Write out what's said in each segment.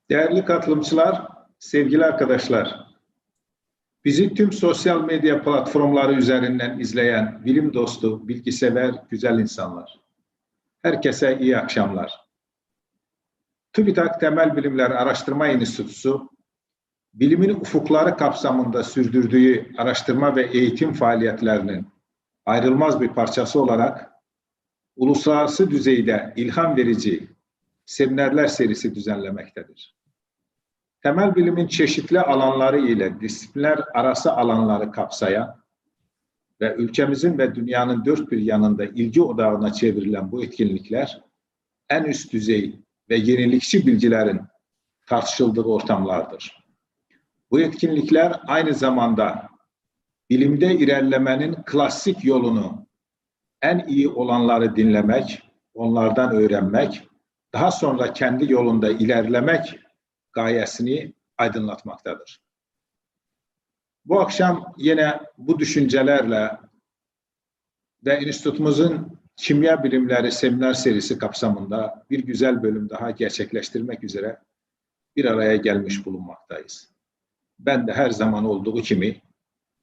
Değerli katılımcılar, sevgili arkadaşlar, bizi tüm sosyal medya platformları üzerinden izleyen bilim dostu, bilgisever, güzel insanlar. Herkese iyi akşamlar. TÜBİTAK Temel Bilimler Araştırma Enstitüsü, bilimin ufukları kapsamında sürdürdüğü araştırma ve eğitim faaliyetlerinin ayrılmaz bir parçası olarak uluslararası düzeyde ilham verici seminerler serisi düzenlemektedir. Temel bilimin çeşitli alanları ile disiplinler arası alanları kapsayan ve ülkemizin ve dünyanın dört bir yanında ilgi odağına çevrilen bu etkinlikler en üst düzey ve yenilikçi bilgilerin tartışıldığı ortamlardır. Bu etkinlikler aynı zamanda bilimde ilerlemenin klasik yolunu en iyi olanları dinlemek, onlardan öğrenmek, daha sonra kendi yolunda ilerlemek gayesini aydınlatmaktadır. Bu akşam yine bu düşüncelerle ve enstitümüzün kimya bilimleri seminer serisi kapsamında bir güzel bölüm daha gerçekleştirmek üzere bir araya gelmiş bulunmaktayız. Ben de her zaman olduğu gibi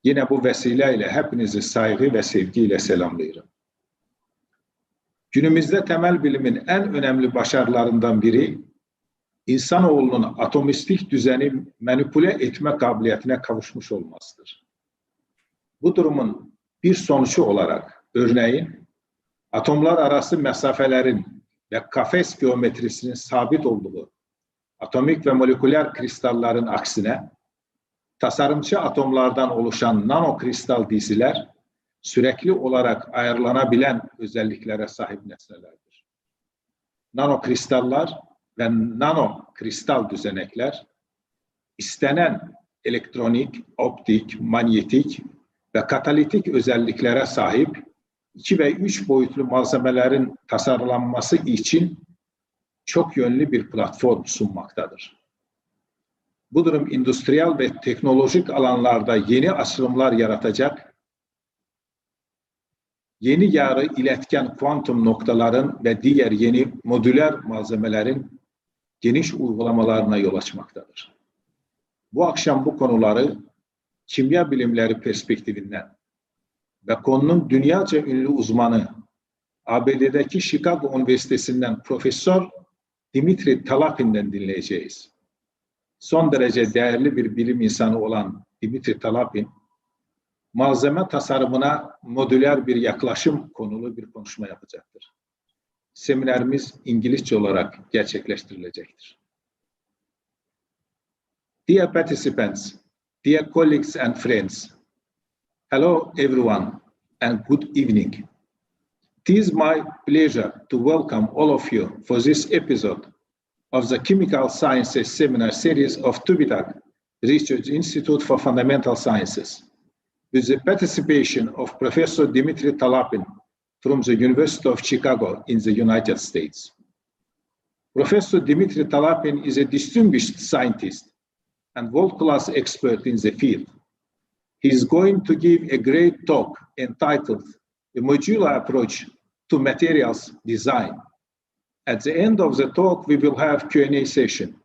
yine bu vesileyle hepinizi saygı ve sevgiyle selamlıyorum. Günümüzde temel bilimin en önemli başarılarından biri, İnsanoğlunun atomistik düzeni manipüle etme kabiliyetine kavuşmuş olmasıdır. Bu durumun bir sonucu olarak örneğin atomlar arası mesafelerin ve kafes geometrisinin sabit olduğu atomik ve moleküler kristalların aksine tasarımcı atomlardan oluşan nanocrystal diziler sürekli olarak ayarlanabilen özelliklere sahip nesnelerdir. Nanokristallar ve nanocrystal düzenekler istenen elektronik, optik, manyetik ve katalitik özelliklere sahip 2 ve 3 boyutlu malzemelerin tasarlanması için çok yönlü bir platform sunmaktadır. Bu durum endüstriyel ve teknolojik alanlarda yeni açılımlar yaratacak, yeni yarı iletken kuantum noktaların ve diğer yeni modüler malzemelerin geniş uygulamalarına yol açmaktadır. Bu akşam bu konuları kimya bilimleri perspektifinden ve konunun dünyaca ünlü uzmanı ABD'deki Chicago Üniversitesi'nden Profesör Dmitri Talapin'den dinleyeceğiz. Son derece değerli bir bilim insanı olan Dmitri Talapin, malzeme tasarımına modüler bir yaklaşım konulu bir konuşma yapacaktır. Seminerimiz İngilizce olarak gerçekleştirilecektir. Dear participants, dear colleagues and friends, hello everyone and good evening. It is my pleasure to welcome all of you for this episode of the Chemical Sciences Seminar Series of TÜBİTAK Research Institute for Fundamental Sciences, with the participation of Professor Dmitri Talapin from the University of Chicago in the United States. Professor Dmitri Talapin is a distinguished scientist and world-class expert in the field. He is going to give a great talk entitled The Modular Approach to Materials Design. At the end of the talk, we will have Q&A session.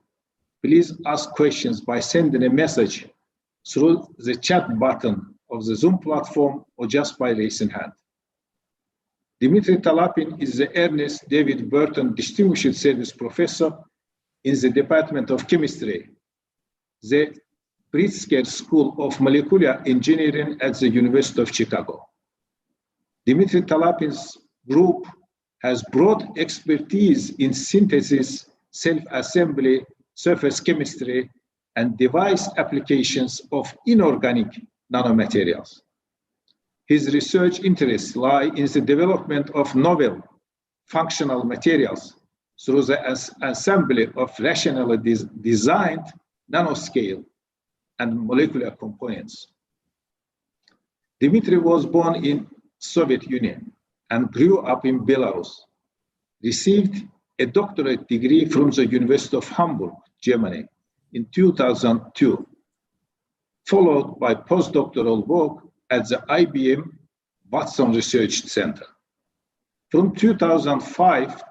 Please ask questions by sending a message through the chat button of the Zoom platform or just by raising hand. Dmitri Talapin is the Ernest David Burton Distinguished Service Professor in the Department of Chemistry, the Pritzker School of Molecular Engineering at the University of Chicago. Dmitri Talapin's group has broad expertise in synthesis, self-assembly, surface chemistry, and device applications of inorganic nanomaterials. His research interests lie in the development of novel functional materials through the assembly of rationally designed nanoscale and molecular components. Dmitri was born in Soviet Union and grew up in Belarus, received a doctorate degree from the University of Hamburg, Germany in 2002, followed by postdoctoral work at the IBM Watson Research Center. From 2005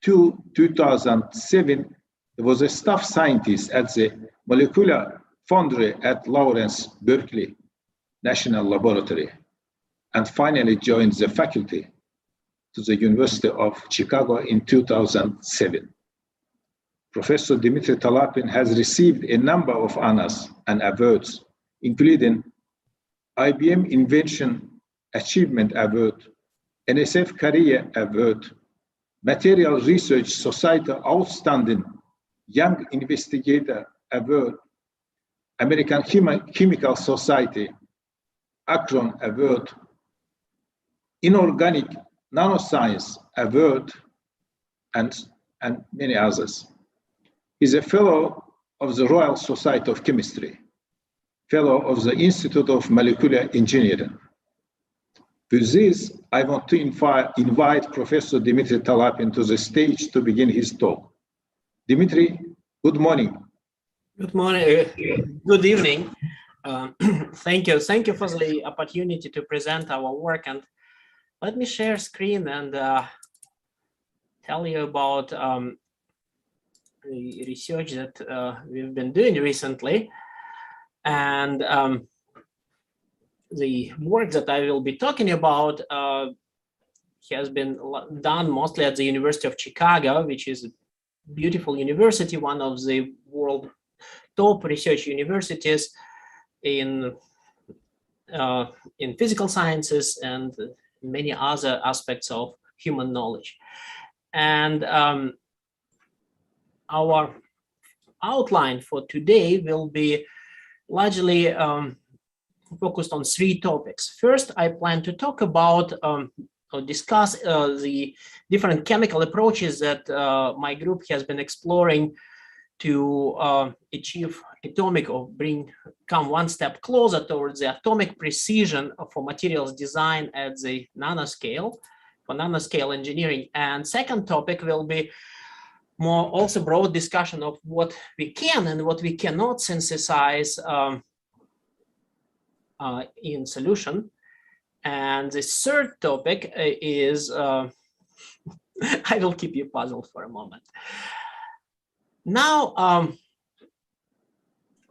to 2007, He was a staff scientist at the Molecular Foundry at Lawrence Berkeley National Laboratory, and finally joined the faculty to the University of Chicago in 2007. Professor Dmitri Talapin has received a number of honors and awards, including IBM Invention Achievement Award, NSF Career Award, Material Research Society Outstanding Young Investigator Award, American Chemical Society Akron Award, Inorganic Nanoscience Award, and many others. He's a fellow of the Royal Society of Chemistry, fellow of the Institute of Molecular Engineering. With this, I want to invite Professor Dmitri Talapin to the stage to begin his talk. Dmitri, good morning. Good morning, good evening. Thank you for the opportunity to present our work, and let me share screen and tell you about the research that we've been doing recently, and the work that I will be talking about has been done mostly at the University of Chicago, which is a beautiful university, one of the world top research universities in physical sciences and many other aspects of human knowledge. And our outline for today will be largely focused on three topics. First, I plan to talk about or discuss the different chemical approaches that my group has been exploring to achieve atomic or come one step closer towards the atomic precision for materials design at the nanoscale, for nanoscale engineering. And second topic will be more also broad discussion of what we can and what we cannot synthesize in solution. And the third topic is, I will keep you puzzled for a moment. Now,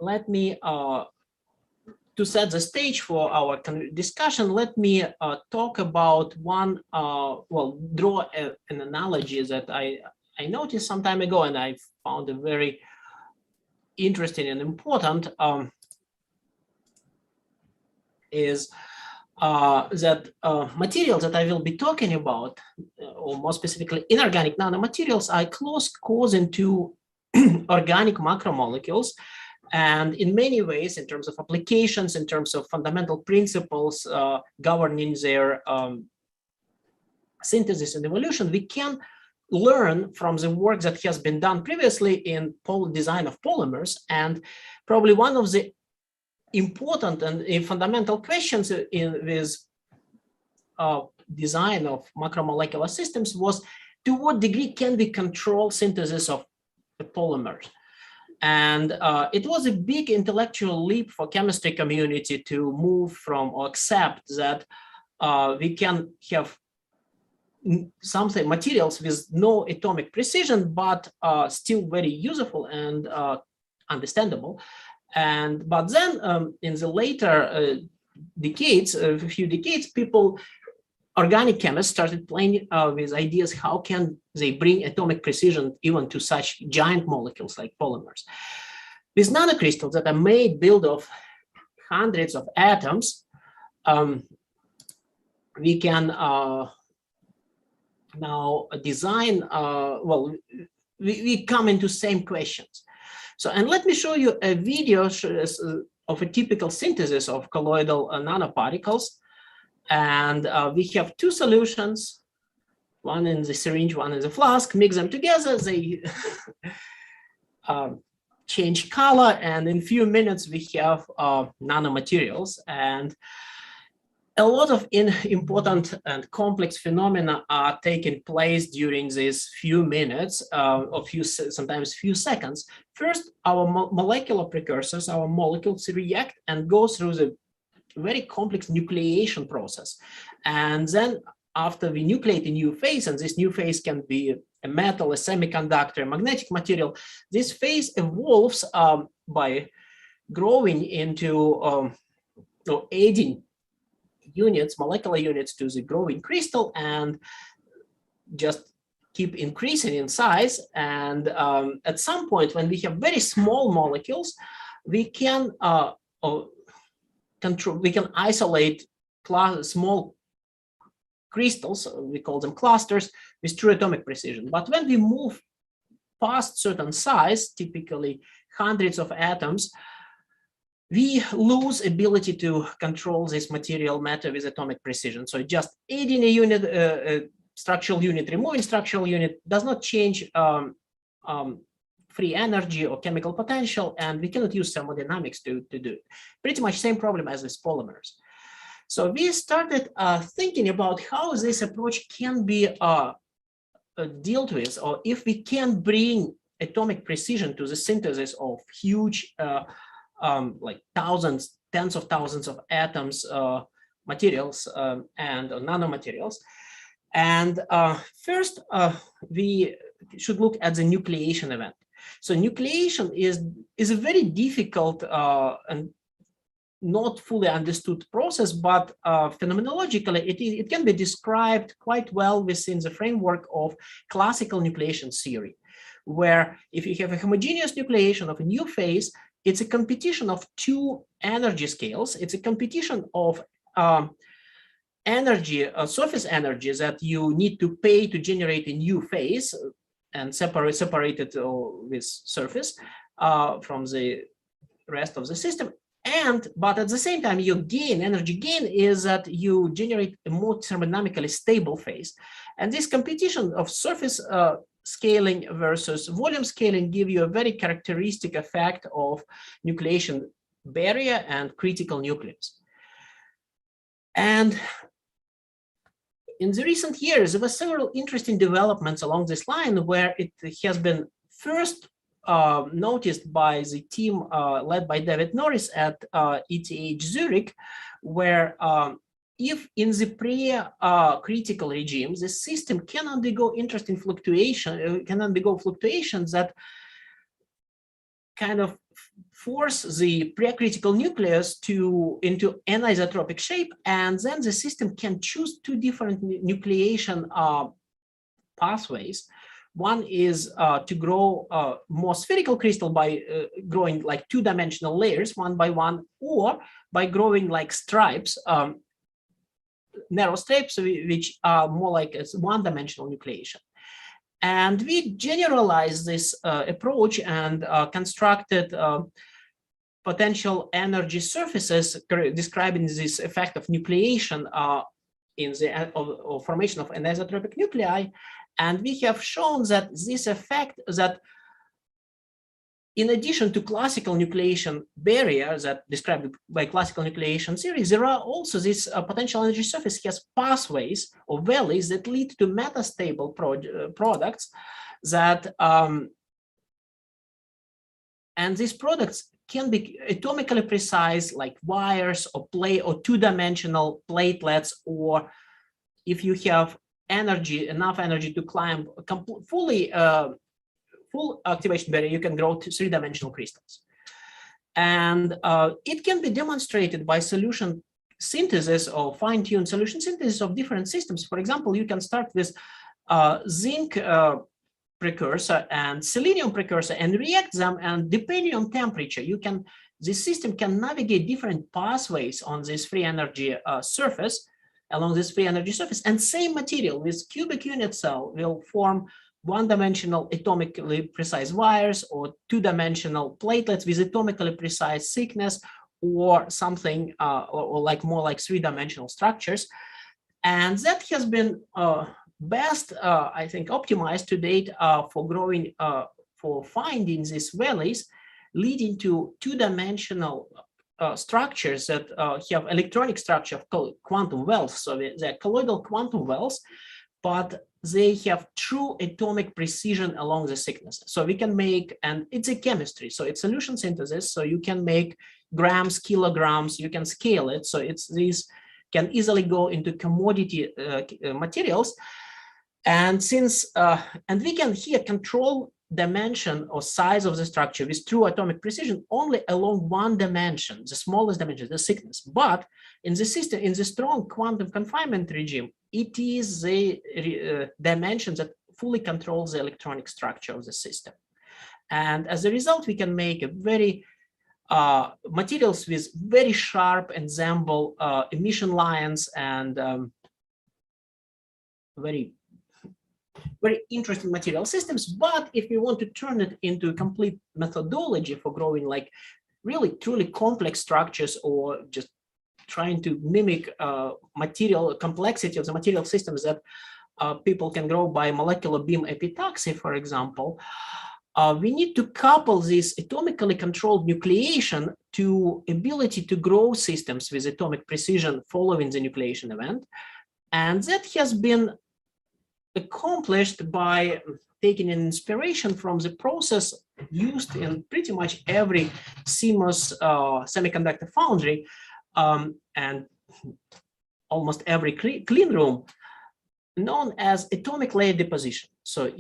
let me, to set the stage for our discussion, let me talk about one, well, draw an analogy that I noticed some time ago and I found it very interesting and important, is that materials that I will be talking about, or more specifically inorganic nanomaterials, are close cousin to organic macromolecules, and in many ways, in terms of applications, in terms of fundamental principles governing their synthesis and evolution, we can learn from the work that has been done previously in design of polymers. And probably one of the important and fundamental questions with design of macromolecular systems was, to what degree can we control synthesis of the polymers? And it was a big intellectual leap for chemistry community to move from or accept that we can have something, materials with no atomic precision, but still very useful and understandable. But then in the later decades, a few decades, organic chemists started playing with ideas, how can they bring atomic precision even to such giant molecules like polymers. With nanocrystals that are built of hundreds of atoms, we can now design, well, we come into same questions. So, and let me show you a video of a typical synthesis of colloidal nanoparticles. And we have two solutions, one in the syringe, one in the flask, mix them together, they change color, and in a few minutes we have nanomaterials. And a lot of important and complex phenomena are taking place during these few minutes, or sometimes few seconds. First, our molecular precursors, our molecules react and go through the very complex nucleation process. And then after we nucleate a new phase, and this new phase can be a metal, a semiconductor, a magnetic material, this phase evolves by growing into adding units, molecular units to the growing crystal, and just keep increasing in size. And at some point, when we have very small molecules, we can isolate small crystals, we call them clusters, with true atomic precision. But when we move past certain size, typically hundreds of atoms, we lose ability to control this material matter with atomic precision. So just adding a unit, structural unit, removing structural unit does not change free energy or chemical potential, and we cannot use thermodynamics to do it. Pretty much same problem as with polymers. So we started thinking about how this approach can be dealt with, or if we can bring atomic precision to the synthesis of huge, like thousands, tens of thousands of atoms, materials, and nanomaterials. And first, we should look at the nucleation event. So nucleation is a very difficult and not fully understood process, but phenomenologically, it can be described quite well within the framework of classical nucleation theory, where if you have a homogeneous nucleation of a new phase, it's a competition of two energy scales. It's a competition of energy, surface energy that you need to pay to generate a new phase and separate it with surface from the rest of the system. But at the same time, your gain, energy gain, is that you generate a more thermodynamically stable phase. And this competition of surface scaling versus volume scaling give you a very characteristic effect of nucleation barrier and critical nucleus. And in the recent years, there were several interesting developments along this line, where it has been first noticed by the team led by David Norris at ETH Zurich, where if in the pre-critical regime, the system can undergo interesting fluctuation, can undergo fluctuations that kind of force the pre-critical nucleus into anisotropic shape, and then the system can choose two different nucleation pathways. One is to grow more spherical crystal by growing like two-dimensional layers, one by one, or by growing like stripes, narrow stripes, which are more like a one-dimensional nucleation. And we generalized this approach and constructed potential energy surfaces describing this effect of nucleation in the formation of anisotropic nuclei. And we have shown that this effect, that in addition to classical nucleation barriers that described by classical nucleation theory, there are also this potential energy surface has pathways or valleys that lead to metastable products that, and these products can be atomically precise, like wires or two-dimensional platelets, or if you have enough energy to climb full activation barrier, you can grow to three-dimensional crystals. And it can be demonstrated by solution synthesis or fine-tuned solution synthesis of different systems. For example, you can start with zinc precursor and selenium precursor and react them, and depending on temperature, this system can navigate different pathways on this free energy surface, along this free energy surface, and same material with cubic unit cell will form one-dimensional atomically precise wires, or two-dimensional platelets with atomically precise thickness, or something or like more like three-dimensional structures. And that has been best, I think, optimized to date for growing, for finding these valleys leading to two-dimensional structures that have electronic structure of quantum wells. So they're colloidal quantum wells, but they have true atomic precision along the thickness. So we can make, and it's a chemistry, so it's solution synthesis. So you can make grams, kilograms, you can scale it. So these can easily go into commodity materials. And since, and we can here control dimension or size of the structure with true atomic precision only along one dimension, the smallest dimension, the thickness. But in the system, in the strong quantum confinement regime, it is the dimension that fully controls the electronic structure of the system. And as a result, we can make a very materials with very sharp ensemble emission lines and very interesting material systems. But if we want to turn it into a complete methodology for growing like really truly complex structures, or just trying to mimic material complexity of the material systems that people can grow by molecular beam epitaxy, for example, we need to couple this atomically controlled nucleation to ability to grow systems with atomic precision following the nucleation event. And that has been accomplished by taking an inspiration from the process used in pretty much every CMOS semiconductor foundry and almost every clean room, known as atomic layer deposition. So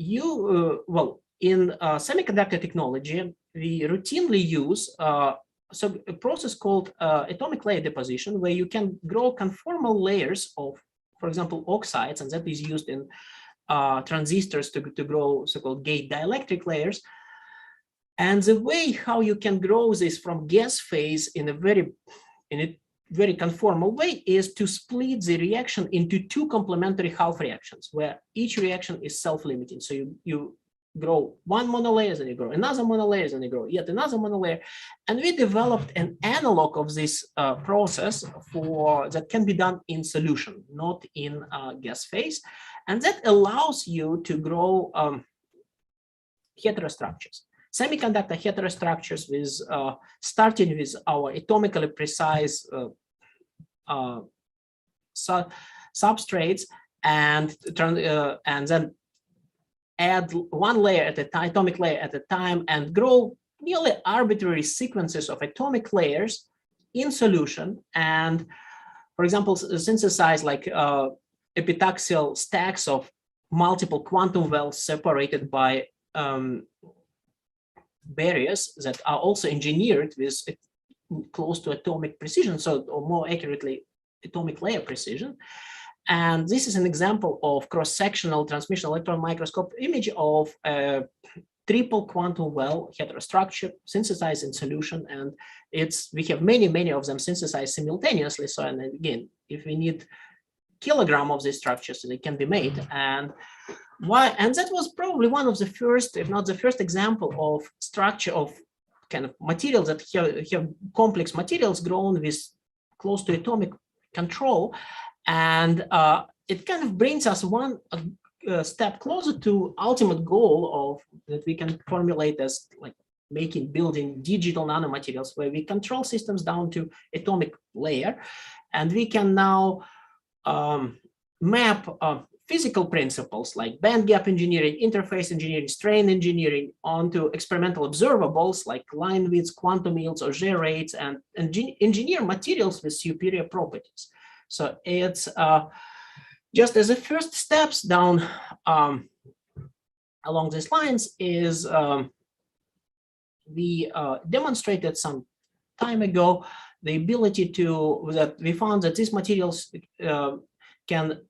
well, in semiconductor technology, we routinely use a process called atomic layer deposition, where you can grow conformal layers of, for example, oxides, and that is used in transistors to grow so-called gate dielectric layers. And the way how you can grow this from gas phase in a very conformal way is to split the reaction into two complementary half reactions, where each reaction is self-limiting. So you grow one monolayer, then you grow another monolayer, then you grow yet another monolayer. And we developed an analog of this process that can be done in solution, not in gas phase. And that allows you to grow heterostructures, semiconductor heterostructures with starting with our atomically precise substrates, and then add one layer at a time, atomic layer at a time, and grow nearly arbitrary sequences of atomic layers in solution. And, for example, synthesize like epitaxial stacks of multiple quantum wells separated by barriers that are also engineered with close to atomic precision, so, or more accurately, atomic layer precision. And this is an example of cross-sectional transmission electron microscope image of a triple quantum well heterostructure synthesized in solution. And we have many of them synthesized simultaneously. So, and again, if we need kilogram of these structures, they can be made. And that was probably one of the first, if not the first, example of structure of kind of materials that have complex materials grown with close to atomic control. And it kind of brings us one step closer to ultimate goal of that we can formulate as like building digital nanomaterials, where we control systems down to atomic layer, and we can now map physical principles like band gap engineering, interface engineering, strain engineering onto experimental observables like line widths, quantum yields, or G rates, and engineer materials with superior properties. So it's just as a first steps down along these lines is we demonstrated some time ago the ability that we found that these materials can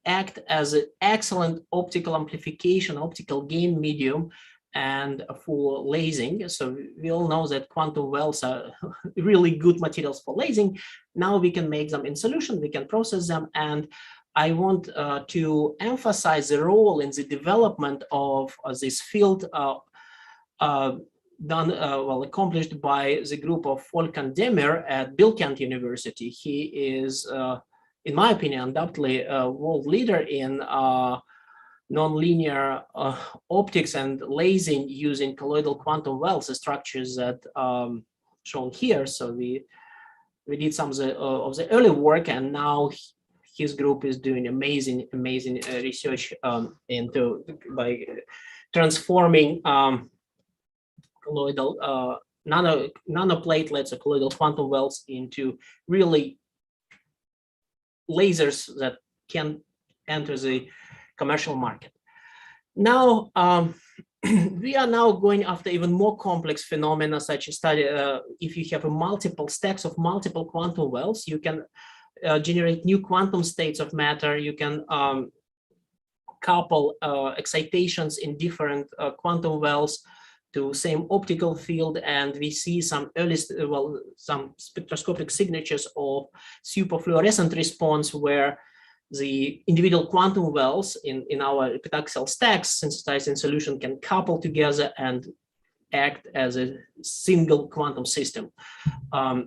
act as an excellent optical amplification, optical gain medium, and for lasing. So we all know that quantum wells are really good materials for lasing. Now we can make them in solution, we can process them. And I want to emphasize the role in the development of this field accomplished by the group of Volkan Demir at Bilkent University. He is, in my opinion, undoubtedly a world leader in nonlinear optics and lasing using colloidal quantum wells, the structures that shown here. So we did some of the early work, and now his group is doing amazing research by transforming colloidal nanoplatelets or colloidal quantum wells into really lasers that can enter the commercial market. Now, we are now going after even more complex phenomena, such as if you have a multiple stacks of multiple quantum wells, you can generate new quantum states of matter. You can couple excitations in different quantum wells to same optical field, and we see some early, some spectroscopic signatures of superfluorescent response where the individual quantum wells in our epitaxial stacks sensitized in solution can couple together and act as a single quantum system,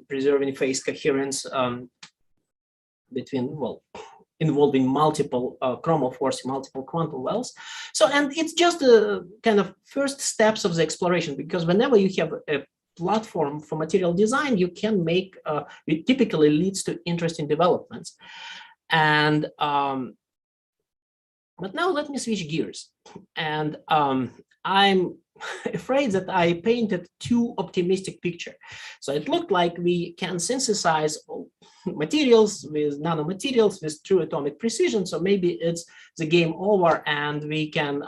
preserving phase coherence between, involving multiple chromophores, multiple quantum wells. So, and it's just a kind of first steps of the exploration, because whenever you have a platform for material design, you can make, it typically leads to interesting developments. And, but now let me switch gears. And I'm afraid that I painted too optimistic picture. So it looked like we can synthesize materials with nanomaterials with true atomic precision. So maybe it's the game over and we can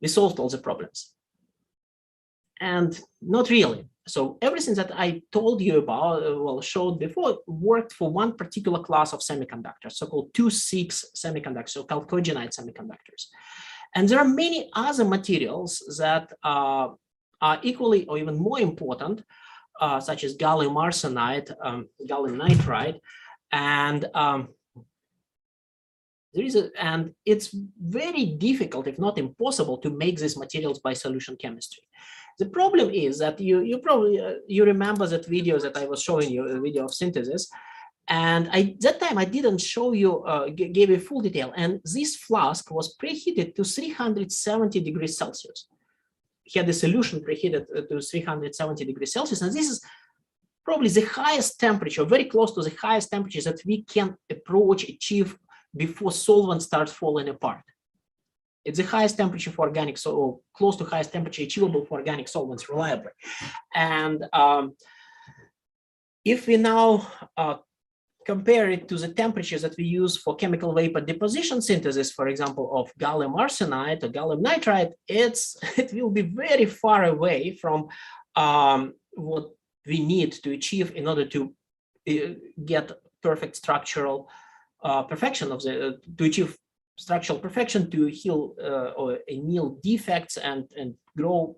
we solved all the problems. And not really. So everything that I told you about, showed before, worked for one particular class of semiconductors, so-called 2,6 semiconductors, so-called cogenide semiconductors. And there are many other materials that are equally or even more important, such as gallium arsenide, gallium nitride, and and it's very difficult, if not impossible, to make these materials by solution chemistry. The problem is that you probably remember that video that I was showing you, a video of synthesis, and that time I didn't show you, gave you full detail. And this flask was preheated to 370 degrees Celsius. He had the solution preheated to 370 degrees Celsius, and this is probably the highest temperature, very close to the highest temperatures that we can achieve before solvent starts falling apart. It's the highest temperature for organic, so close to highest temperature achievable for organic solvents reliably. And if we now compare it to the temperatures that we use for chemical vapor deposition synthesis, for example, of gallium arsenide or gallium nitride, it will be very far away from what we need to achieve in order to get perfect structural perfection of to achieve structural perfection, to heal or anneal defects and grow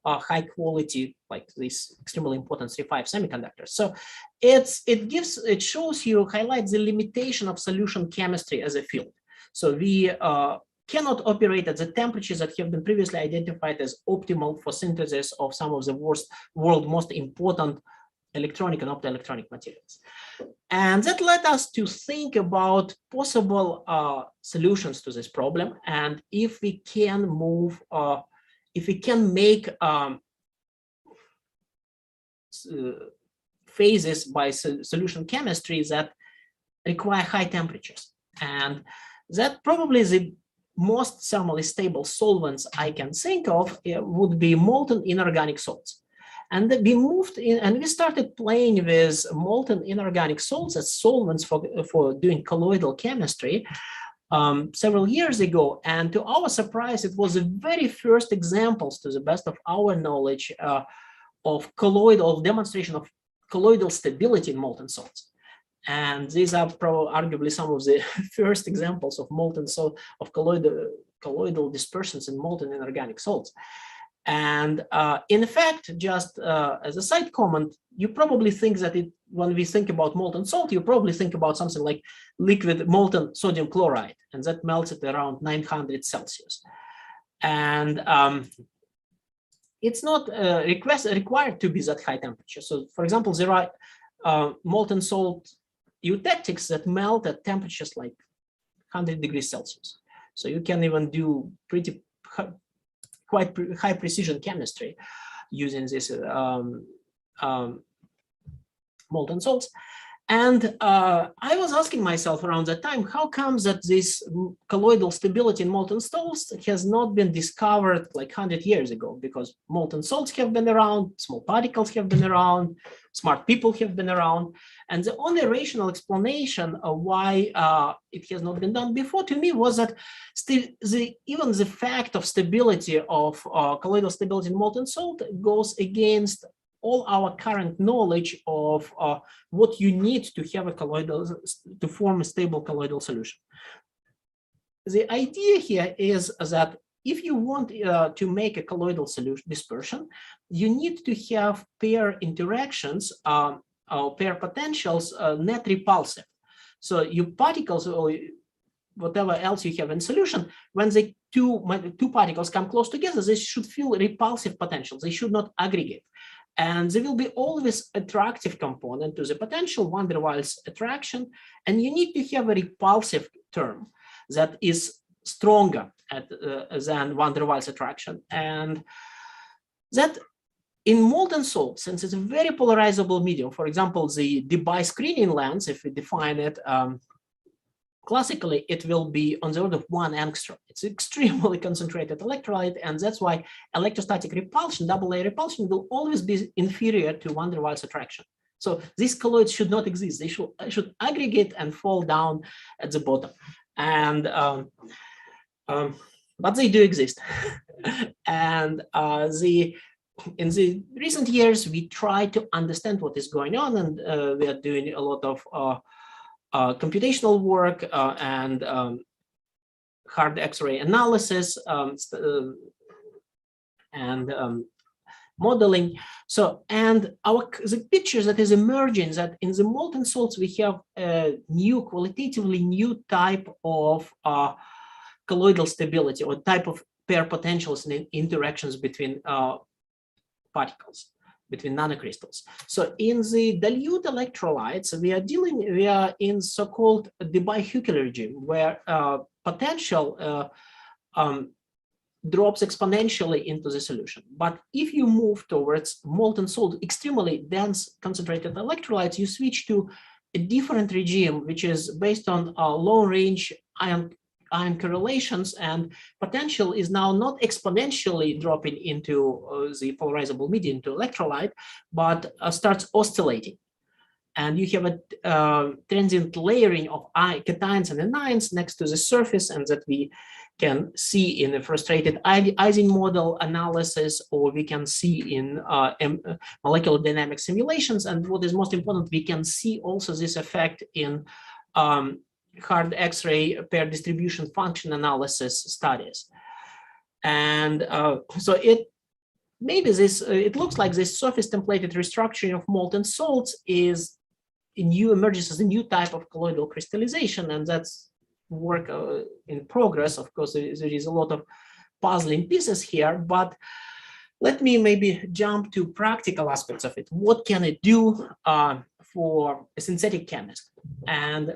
high quality, like these extremely important 3,5 semiconductors. So it shows you, highlights the limitation of solution chemistry as a field. So we cannot operate at the temperatures that have been previously identified as optimal for synthesis of some of the world's most important electronic and optoelectronic materials. And that led us to think about possible solutions to this problem. And if we can move, if we can make phases by solution chemistry that require high temperatures. And that probably the most thermally stable solvents I can think of would be molten inorganic salts. And we moved in and we started playing with molten inorganic salts as solvents for doing colloidal chemistry several years ago. And to our surprise, it was the very first examples, to the best of our knowledge, of demonstration of colloidal stability in molten salts. And these are arguably some of the first examples of colloidal dispersions in molten inorganic salts. And in fact, just as a side comment, you probably think that when we think about molten salt, you probably think about something like liquid molten sodium chloride, and that melts at around 900 Celsius. And it's not required to be that high temperature. So, for example, there are molten salt eutectics that melt at temperatures like 100 degrees Celsius. So you can even do quite high precision chemistry using this molten salts. And I was asking myself around that time, how comes that this colloidal stability in molten salts has not been discovered like 100 years ago? Because molten salts have been around, small particles have been around, smart people have been around. And the only rational explanation of why it has not been done before, to me, was that still even the fact of stability of colloidal stability in molten salt goes against all our current knowledge of what you need to have a colloidal, to form a stable colloidal solution. The idea here is that if you want to make a colloidal solution dispersion, you need to have pair interactions, pair potentials net repulsive. So your particles or whatever else you have in solution, when the two particles come close together, they should feel repulsive potentials. They should not aggregate. And there will be always attractive component to the potential, van der Waals attraction, and you need to have a repulsive term that is stronger than van der Waals attraction. And that in molten salt, since it's a very polarizable medium, for example, the TBAE screening lens, if we define it classically, it will be on the order of 1 angstrom. It's extremely concentrated electrolyte, and that's why electrostatic repulsion, AA repulsion, will always be inferior to van der Waals attraction. So these colloids should not exist. They should aggregate and fall down at the bottom. And but they do exist. And in the recent years, we try to understand what is going on, and we are doing a lot of computational work and hard X-ray analysis and modeling. So, and the picture that is emerging that in the molten salts we have a new, qualitatively new type of colloidal stability, or type of pair potentials and interactions between particles, between nanocrystals. So in the dilute electrolytes, we are in so-called TBAE regime, where potential drops exponentially into the solution. But if you move towards molten salt, extremely dense concentrated electrolytes, you switch to a different regime, which is based on long-range ion correlations, and potential is now not exponentially dropping into the polarizable medium, into electrolyte, but starts oscillating. And you have a transient layering of cations and anions next to the surface, and that we can see in a frustrated Ising model analysis, or we can see in molecular dynamic simulations. And what is most important, we can see also this effect in hard X-ray pair distribution function analysis studies. And so it looks like this surface templated restructuring of molten salts is emerges as a new type of colloidal crystallization, and that's work in progress. Of course, there is a lot of puzzling pieces here, but let me maybe jump to practical aspects of it. What can it do for a synthetic chemist? And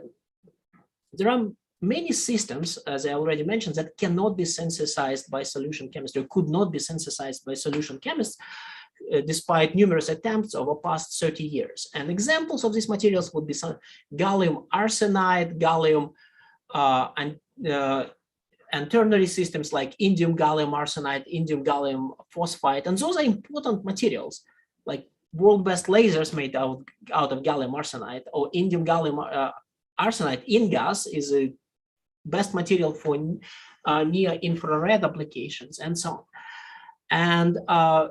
there are many systems, as I already mentioned, that cannot be synthesized by solution chemistry, or could not be synthesized by solution chemists, despite numerous attempts over past 30 years. And examples of these materials would be some gallium arsenide, gallium and ternary systems like indium gallium arsenide, indium gallium phosphide. And those are important materials, like world best lasers made out of gallium arsenide, or indium gallium arsenide InGaAs is a best material for near infrared applications, and so on. And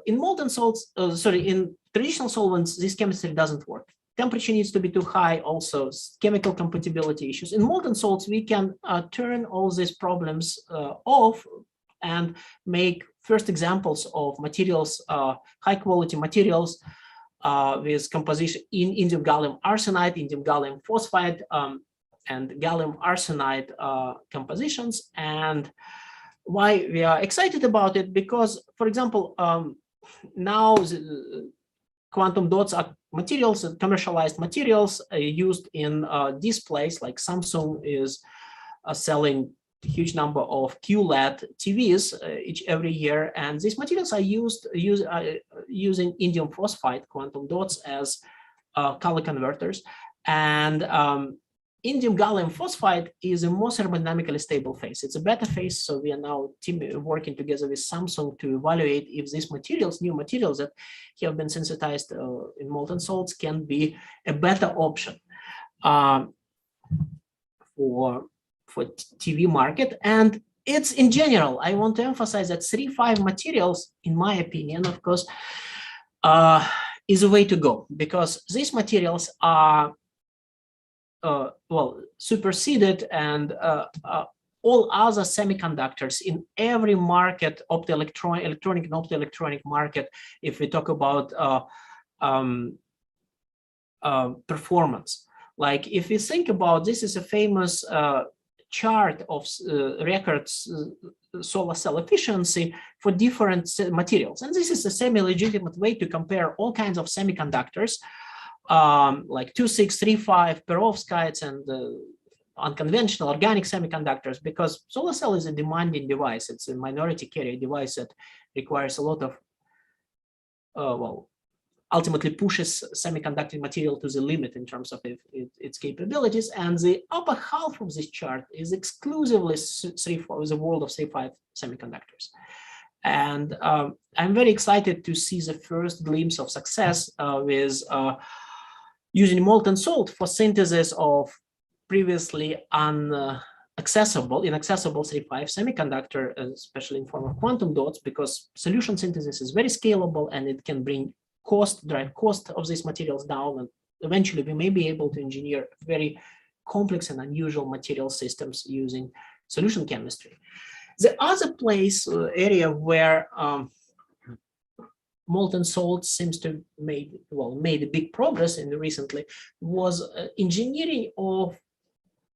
in molten salts, in traditional solvents, this chemistry doesn't work. Temperature needs to be too high, also chemical compatibility issues. In molten salts, we can turn all these problems off and make first examples of materials, high quality materials with composition in indium gallium arsenide, indium gallium phosphide, and gallium arsenide compositions. And why we are excited about it? Because, for example, now quantum dots are materials, commercialized materials used in displays, like Samsung is selling a huge number of QLED TVs every year, and these materials are using indium phosphide quantum dots as color converters. And indium gallium phosphide is a more thermodynamically stable phase. It's a beta phase, so we are now working together with Samsung to evaluate if these materials, new materials that have been sensitized in molten salts, can be a better option for TV market. And it's in general, I want to emphasize that 3-5 materials, in my opinion, of course, is a way to go, because these materials are well, superseded and all other semiconductors in every market, electronic and optoelectronic market, if we talk about performance. Like if we think about, this is a famous chart of records solar cell efficiency for different materials. And this is a semi-legitimate way to compare all kinds of semiconductors, like 2635 perovskites and unconventional organic semiconductors, because solar cell is a demanding device. It's a minority carrier device that requires a lot of, well, ultimately pushes semiconducting material to the limit in terms of its capabilities. And the upper half of this chart is exclusively the world of 3-5 semiconductors. And I'm very excited to see the first glimpse of success with using molten salt for synthesis of previously inaccessible 3-5 semiconductor, especially in form of quantum dots, because solution synthesis is very scalable and it can drive cost of these materials down, and eventually we may be able to engineer very complex and unusual material systems using solution chemistry. The other area where molten salt seems to made a big progress in recently was engineering of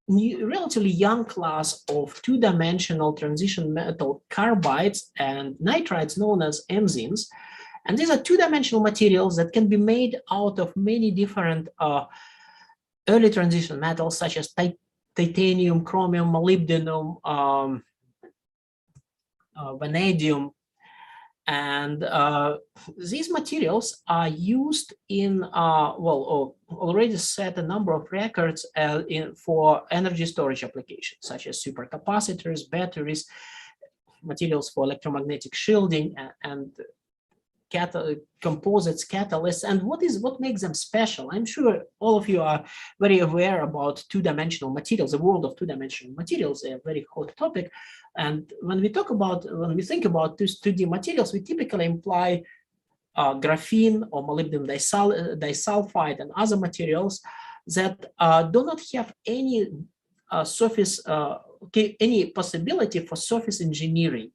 relatively young class of two-dimensional transition metal carbides and nitrides known as MXenes. And these are two-dimensional materials that can be made out of many different early transition metals, such as titanium, chromium, molybdenum, vanadium. And these materials are used in, already set a number of records for energy storage applications, such as supercapacitors, batteries, materials for electromagnetic shielding, and composites, catalysts. And what makes them special? I'm sure all of you are very aware about two-dimensional materials, the world of two-dimensional materials, a very hot topic. And when we think about these 2D materials, we typically imply graphene or molybdenum disulfide and other materials that do not have any any possibility for surface engineering.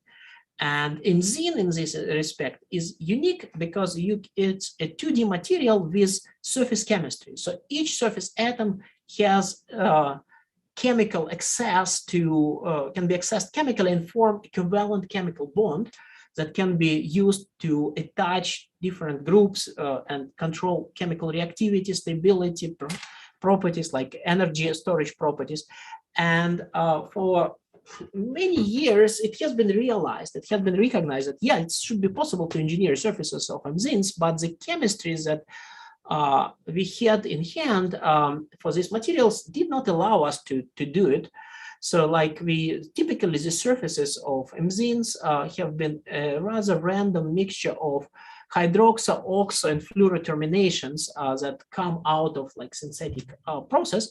And MXene in this respect is unique because it's a 2D material with surface chemistry. So each surface atom has chemical access to, can be accessed chemically and form equivalent chemical bond that can be used to attach different groups and control chemical reactivity, stability, properties like energy storage properties. And for many years, it has been realized, it has been recognized that, yeah, it should be possible to engineer surfaces of MXenes, but the chemistries that we had in hand for these materials did not allow us to do it. So like typically the surfaces of MXenes have been a rather random mixture of hydroxy, oxo, and fluoro terminations that come out of like synthetic process.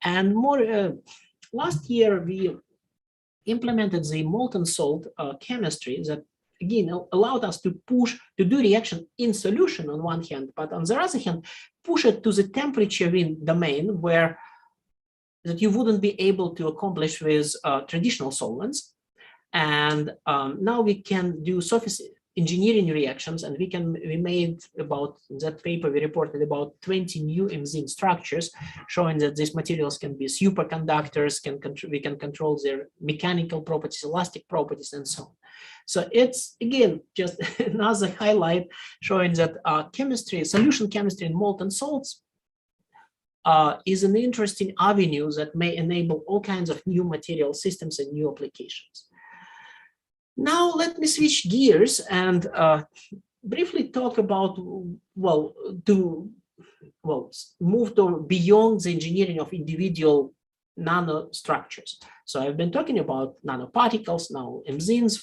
And more last year, we implemented the molten salt chemistry that again allowed us to do reaction in solution on one hand, but on the other hand, push it to the temperature domain where that you wouldn't be able to accomplish with traditional solvents. And now we can do surface engineering reactions, and we made about, in that paper we reported about 20 new MXene structures showing that these materials can be superconductors, we can control their mechanical properties, elastic properties, and so on. So it's again just another highlight showing that chemistry, solution chemistry in molten salts is an interesting avenue that may enable all kinds of new material systems and new applications. Now let me switch gears and briefly talk about, well, to moved beyond the engineering of individual nanostructures. So I've been talking about nanoparticles, now MXenes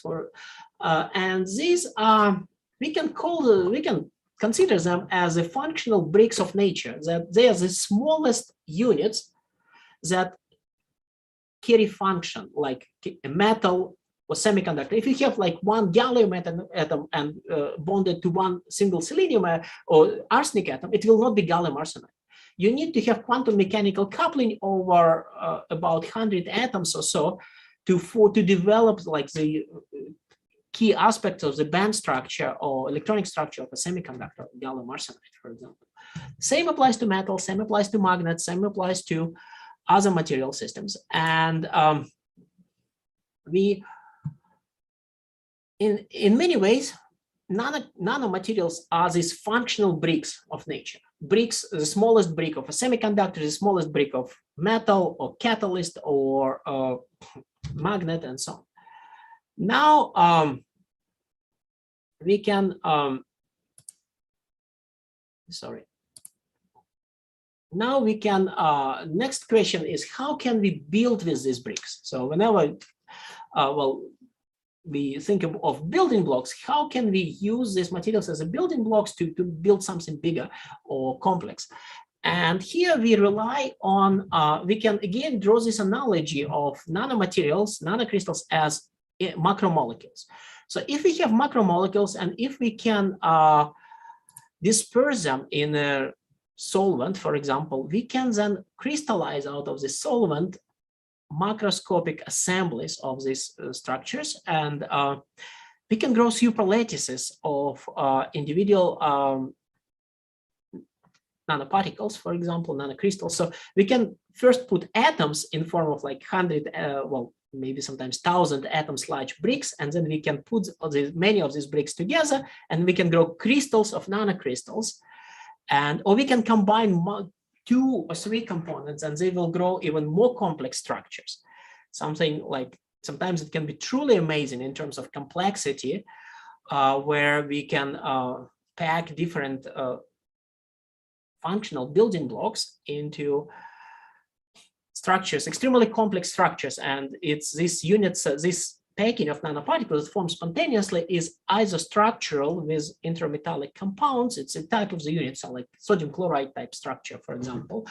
and these are, we can consider them as the functional bricks of nature, that they are the smallest units that carry function, like a metal or semiconductor. If you have like one gallium atom and bonded to one single selenium or arsenic atom, it will not be gallium arsenide. You need to have quantum mechanical coupling over about 100 atoms or so to develop like the key aspects of the band structure or electronic structure of a semiconductor, gallium arsenide, for example. Same applies to metal, same applies to magnets, same applies to other material systems. And in many ways, nanomaterials are these functional bricks of nature. Bricks, the smallest brick of a semiconductor, the smallest brick of metal or catalyst or magnet and so on. Now we can, now we can, next question is how can we build with these bricks? So whenever, we think of building blocks, how can we use these materials as a building blocks to build something bigger or complex? And here we rely on, we can again draw this analogy of nanomaterials, nanocrystals as macromolecules. So if we have macromolecules and if we can disperse them in a solvent, for example, we can then crystallize out of the solvent macroscopic assemblies of these structures, and we can grow super lattices of individual nanoparticles, for example, nanocrystals. So we can first put atoms in form of like 100, maybe sometimes 1,000 atoms large bricks, and then we can put many of these bricks together, and we can grow crystals of nanocrystals, or we can combine 2 or 3 components, and they will grow even more complex structures. Something like, sometimes it can be truly amazing in terms of complexity, where we can pack different functional building blocks into structures, extremely complex structures. And it's these units, this packing of nanoparticles formed spontaneously is isostructural with intermetallic compounds. It's a type of the unit, so like sodium chloride type structure, for example.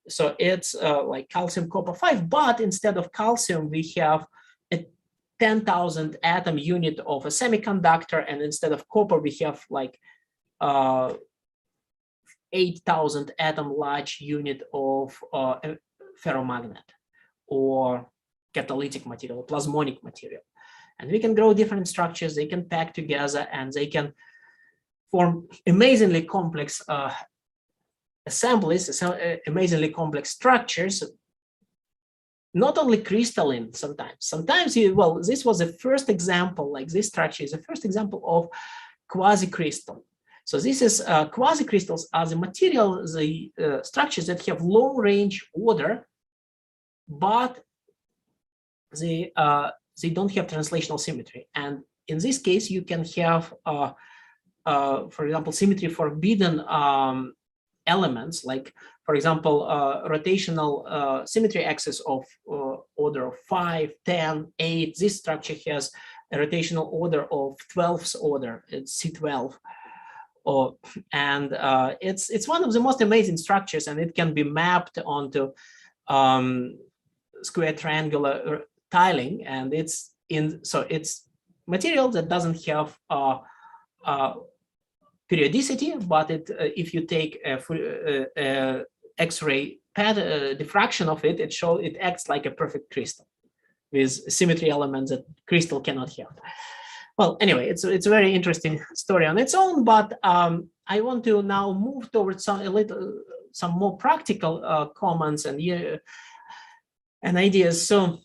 So it's like calcium copper 5, but instead of calcium, we have a 10,000 atom unit of a semiconductor, and instead of copper, we have like 8,000 atom large unit of a ferromagnet or catalytic material, plasmonic material. And we can grow different structures, they can pack together, and they can form amazingly complex assemblies, amazingly complex structures, not only crystalline sometimes. Sometimes, this was the first example, like this structure is the first example of quasi-crystal. So this is quasi-crystals are the material, the structures that have long range order, but they don't have translational symmetry. And in this case, you can have, for example, symmetry forbidden elements, like, for example, rotational symmetry axis of order of 5, 10, 8. This structure has a rotational order of 12th order, it's C12. And it's one of the most amazing structures, and it can be mapped onto square triangular tiling, and it's material that doesn't have periodicity, but if you take a X-ray diffraction of it, it acts like a perfect crystal with symmetry elements that crystal cannot have. Well, anyway, it's a very interesting story on its own, but I want to now move towards some more practical comments and ideas. So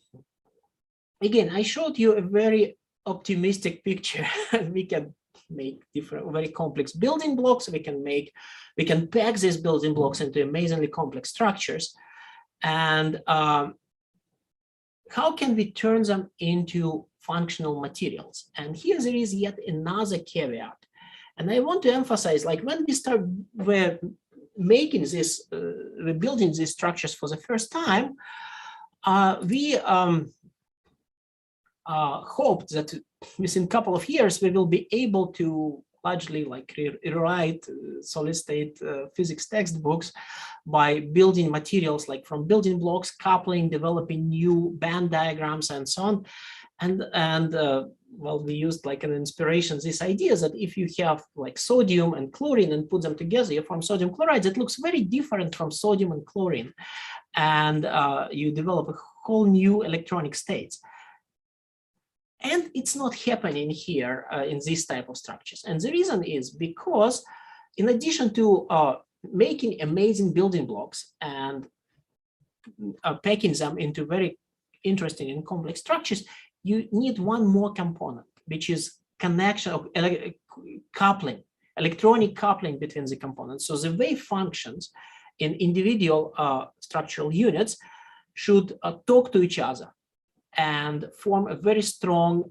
again, I showed you a very optimistic picture. We can make different, very complex building blocks. We can pack these building blocks into amazingly complex structures. And how can we turn them into functional materials? And here there is yet another caveat. And I want to emphasize, like when we start making this, building these structures for the first time, we hoped that within a couple of years we will be able to largely like rewrite solid state physics textbooks by building materials like from building blocks, coupling, developing new band diagrams and so on. And well, we used like an inspiration, this idea that if you have like sodium and chlorine and put them together, you form sodium chloride that looks very different from sodium and chlorine. And you develop a whole new electronic states. And it's not happening here in this type of structures. And the reason is because in addition to making amazing building blocks and packing them into very interesting and complex structures, you need one more component, which is connection of coupling, electronic coupling between the components. So the wave functions in individual structural units should talk to each other and form a very strong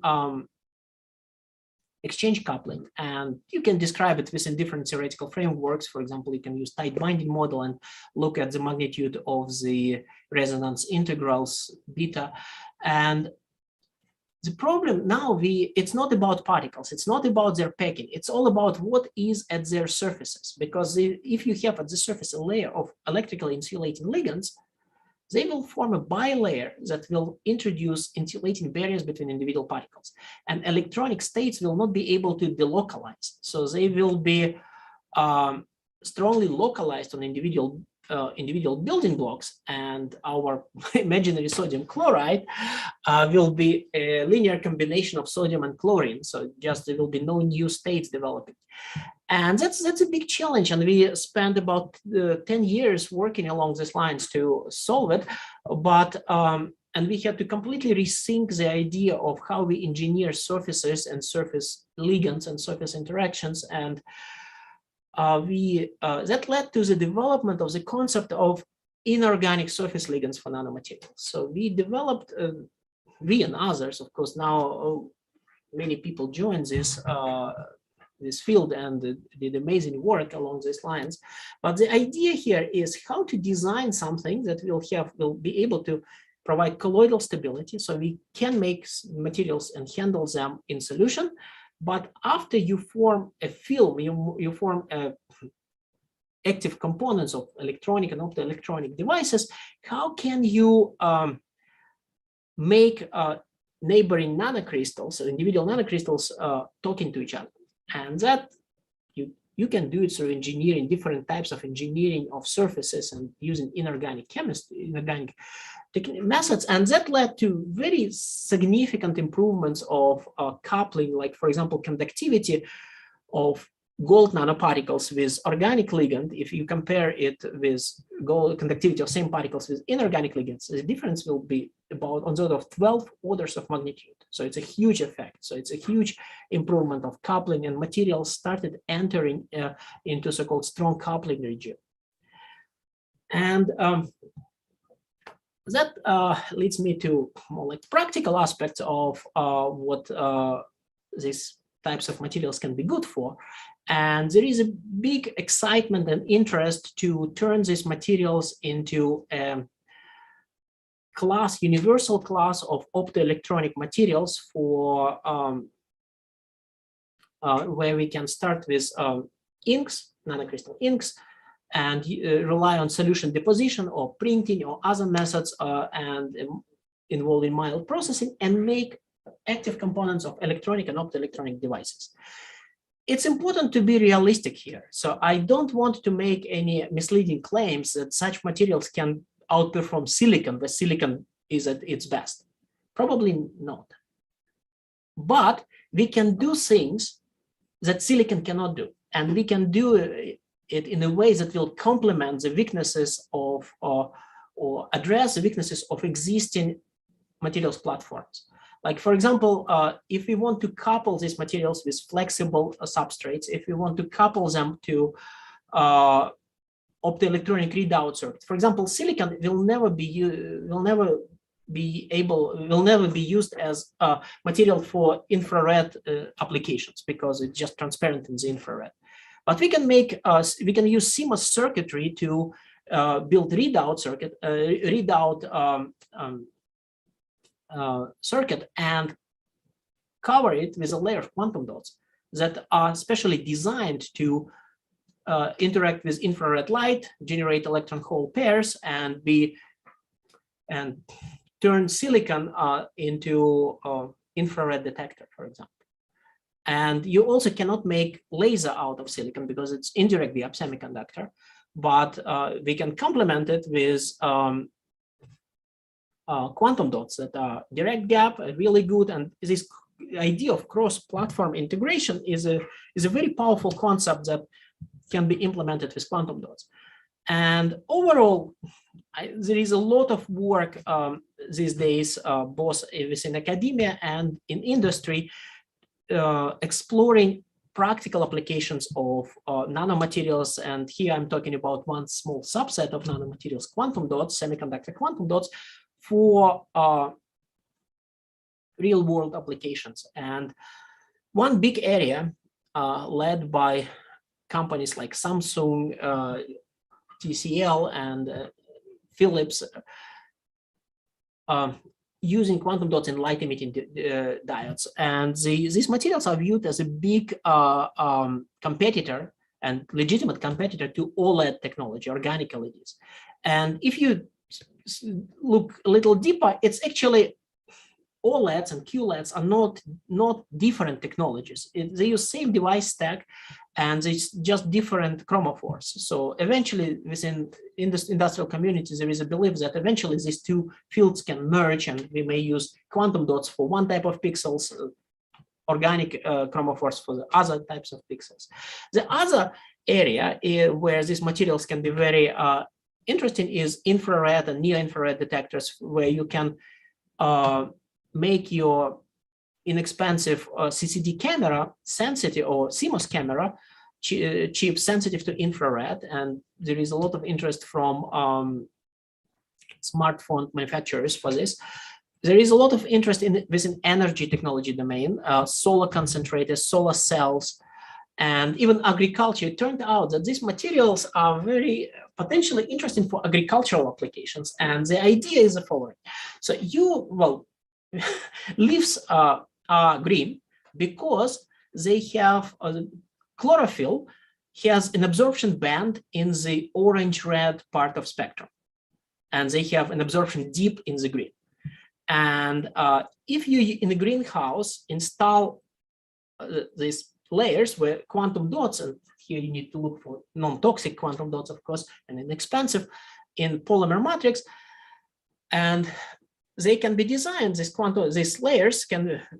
exchange coupling. And you can describe it within different theoretical frameworks. For example, you can use tight binding model and look at the magnitude of the resonance integrals beta. And the problem now, it's not about particles, it's not about their packing, it's all about what is at their surfaces. Because if you have at the surface a layer of electrically insulating ligands, they will form a bilayer that will introduce insulating barriers between individual particles. And electronic states will not be able to delocalize. So they will be strongly localized on individual building blocks, and our imaginary sodium chloride will be a linear combination of sodium and chlorine. So just there will be no new states developing. And that's a big challenge, and we spent about 10 years working along these lines to solve it. But and we had to completely rethink the idea of how we engineer surfaces and surface ligands and surface interactions, and that led to the development of the concept of inorganic surface ligands for nanomaterials. So we developed, we and others, of course, now many people joined this field and did amazing work along these lines. But the idea here is how to design something that will be able to provide colloidal stability, so we can make materials and handle them in solution. But after you form a film, you form active components of electronic and optoelectronic devices, how can you make neighboring nanocrystals, so individual nanocrystals talking to each other? And that you can do it through engineering, different types of engineering of surfaces and using inorganic chemistry, inorganic methods. And that led to very significant improvements of coupling, like, for example, conductivity of gold nanoparticles with organic ligand. If you compare it with gold conductivity of same particles with inorganic ligands, the difference will be about on the order of 12 orders of magnitude. So it's a huge effect. So it's a huge improvement of coupling, and materials started entering into so-called strong coupling region. And that leads me to more like practical aspects of what these types of materials can be good for. And there is a big excitement and interest to turn these materials into a universal class of optoelectronic materials for where we can start with inks, nanocrystal inks, and rely on solution deposition or printing or other methods and involving mild processing, and make active components of electronic and optoelectronic devices. It's important to be realistic here. So I don't want to make any misleading claims that such materials can outperform silicon, where silicon is at its best. Probably not. But we can do things that silicon cannot do. And we can do it in a way that will complement the weaknesses of, or address the weaknesses of existing materials platforms. Like, for example, if we want to couple these materials with flexible substrates, if we want to couple them to optoelectronic readout circuit, for example, silicon will never be used as a material for infrared applications, because it's just transparent in the infrared. But we can use CMOS circuitry to build readout circuit and cover it with a layer of quantum dots that are specially designed to interact with infrared light, generate electron-hole pairs, and turn silicon into infrared detector, for example. And you also cannot make laser out of silicon because it's indirect via semiconductor, but we can complement it with quantum dots that are direct gap, really good. And this idea of cross-platform integration is a very powerful concept that can be implemented with quantum dots. And overall, there is a lot of work these days, both within academia and in industry, exploring practical applications of nanomaterials. And here I'm talking about one small subset of nanomaterials, quantum dots, semiconductor quantum dots, for real world applications. And one big area led by companies like Samsung, TCL, and Philips, using quantum dots in light-emitting diodes. And these materials are viewed as a big competitor and legitimate competitor to OLED technology, organic LEDs. And if you look a little deeper, it's actually OLEDs and QLEDs are not different technologies. They use same device stack, and it's just different chromophores. So eventually, within industrial communities, there is a belief that eventually these two fields can merge, and we may use quantum dots for one type of pixels, organic chromophores for the other types of pixels. The other area where these materials can be very interesting is infrared and near-infrared detectors, where you can make your inexpensive CCD camera sensitive, or CMOS camera chip sensitive to infrared. And there is a lot of interest from smartphone manufacturers for this. There is a lot of interest within energy technology domain, solar concentrators, solar cells, and even agriculture. It turned out that these materials are very potentially interesting for agricultural applications. And the idea is the following. So leaves are green because they have chlorophyll has an absorption band in the orange-red part of spectrum, and they have an absorption deep in the green. And if you, in a greenhouse, install these layers where quantum dots, and here you need to look for non-toxic quantum dots, of course, and inexpensive in polymer matrix, and they can be designed, these layers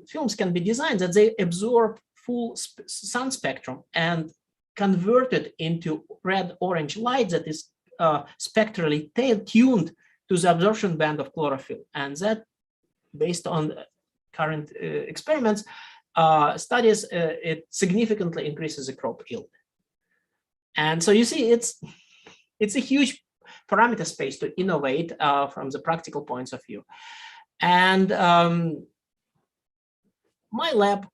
films can be designed that they absorb full sun spectrum and convert it into red-orange light that is spectrally tuned to the absorption band of chlorophyll. And that, based on current experiments, studies, it significantly increases the crop yield. And so you see, it's a huge parameter space to innovate from the practical points of view. And my lab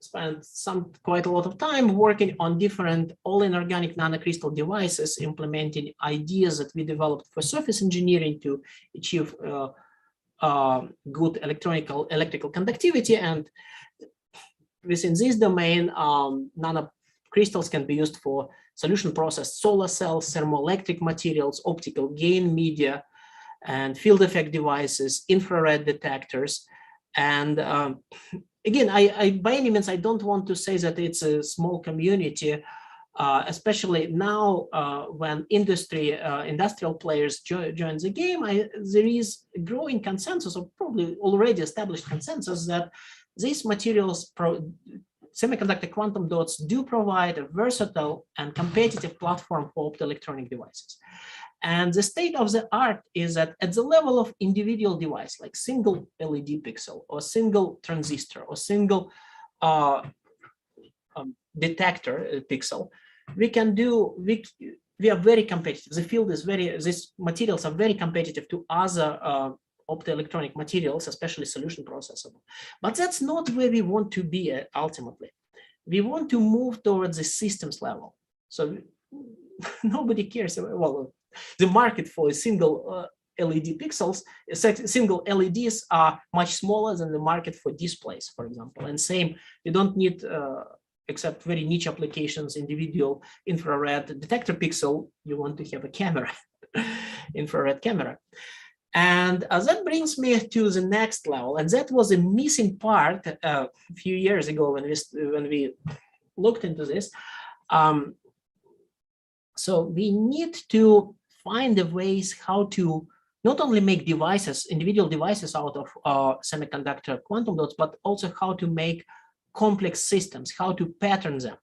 spent quite a lot of time working on different all-inorganic nanocrystal devices, implementing ideas that we developed for surface engineering to achieve good electrical conductivity. And within this domain, nanocrystals can be used for solution processed solar cells, thermoelectric materials, optical gain media, and field effect devices, infrared detectors. And again, I by any means, I don't want to say that it's a small community, especially now when industrial players join the game. There is a growing consensus, or probably already established consensus, that these materials, semiconductor quantum dots, do provide a versatile and competitive platform for optoelectronic devices. And the state of the art is that at the level of individual device, like single LED pixel or single transistor or single detector pixel, we are very competitive. The field is these materials are very competitive to other optoelectronic materials, especially solution processable. But that's not where we want to be ultimately. we want to move towards the systems level. So nobody cares. Well, the market for a single LED pixels, single LEDs are much smaller than the market for displays, for example. And same, you don't need, except very niche applications, individual infrared detector pixel, you want to have a camera, infrared camera. And that brings me to the next level. And that was a missing part a few years ago when we looked into this. So we need to find the ways how to not only make devices, individual devices out of semiconductor quantum dots, but also how to make complex systems, how to pattern them.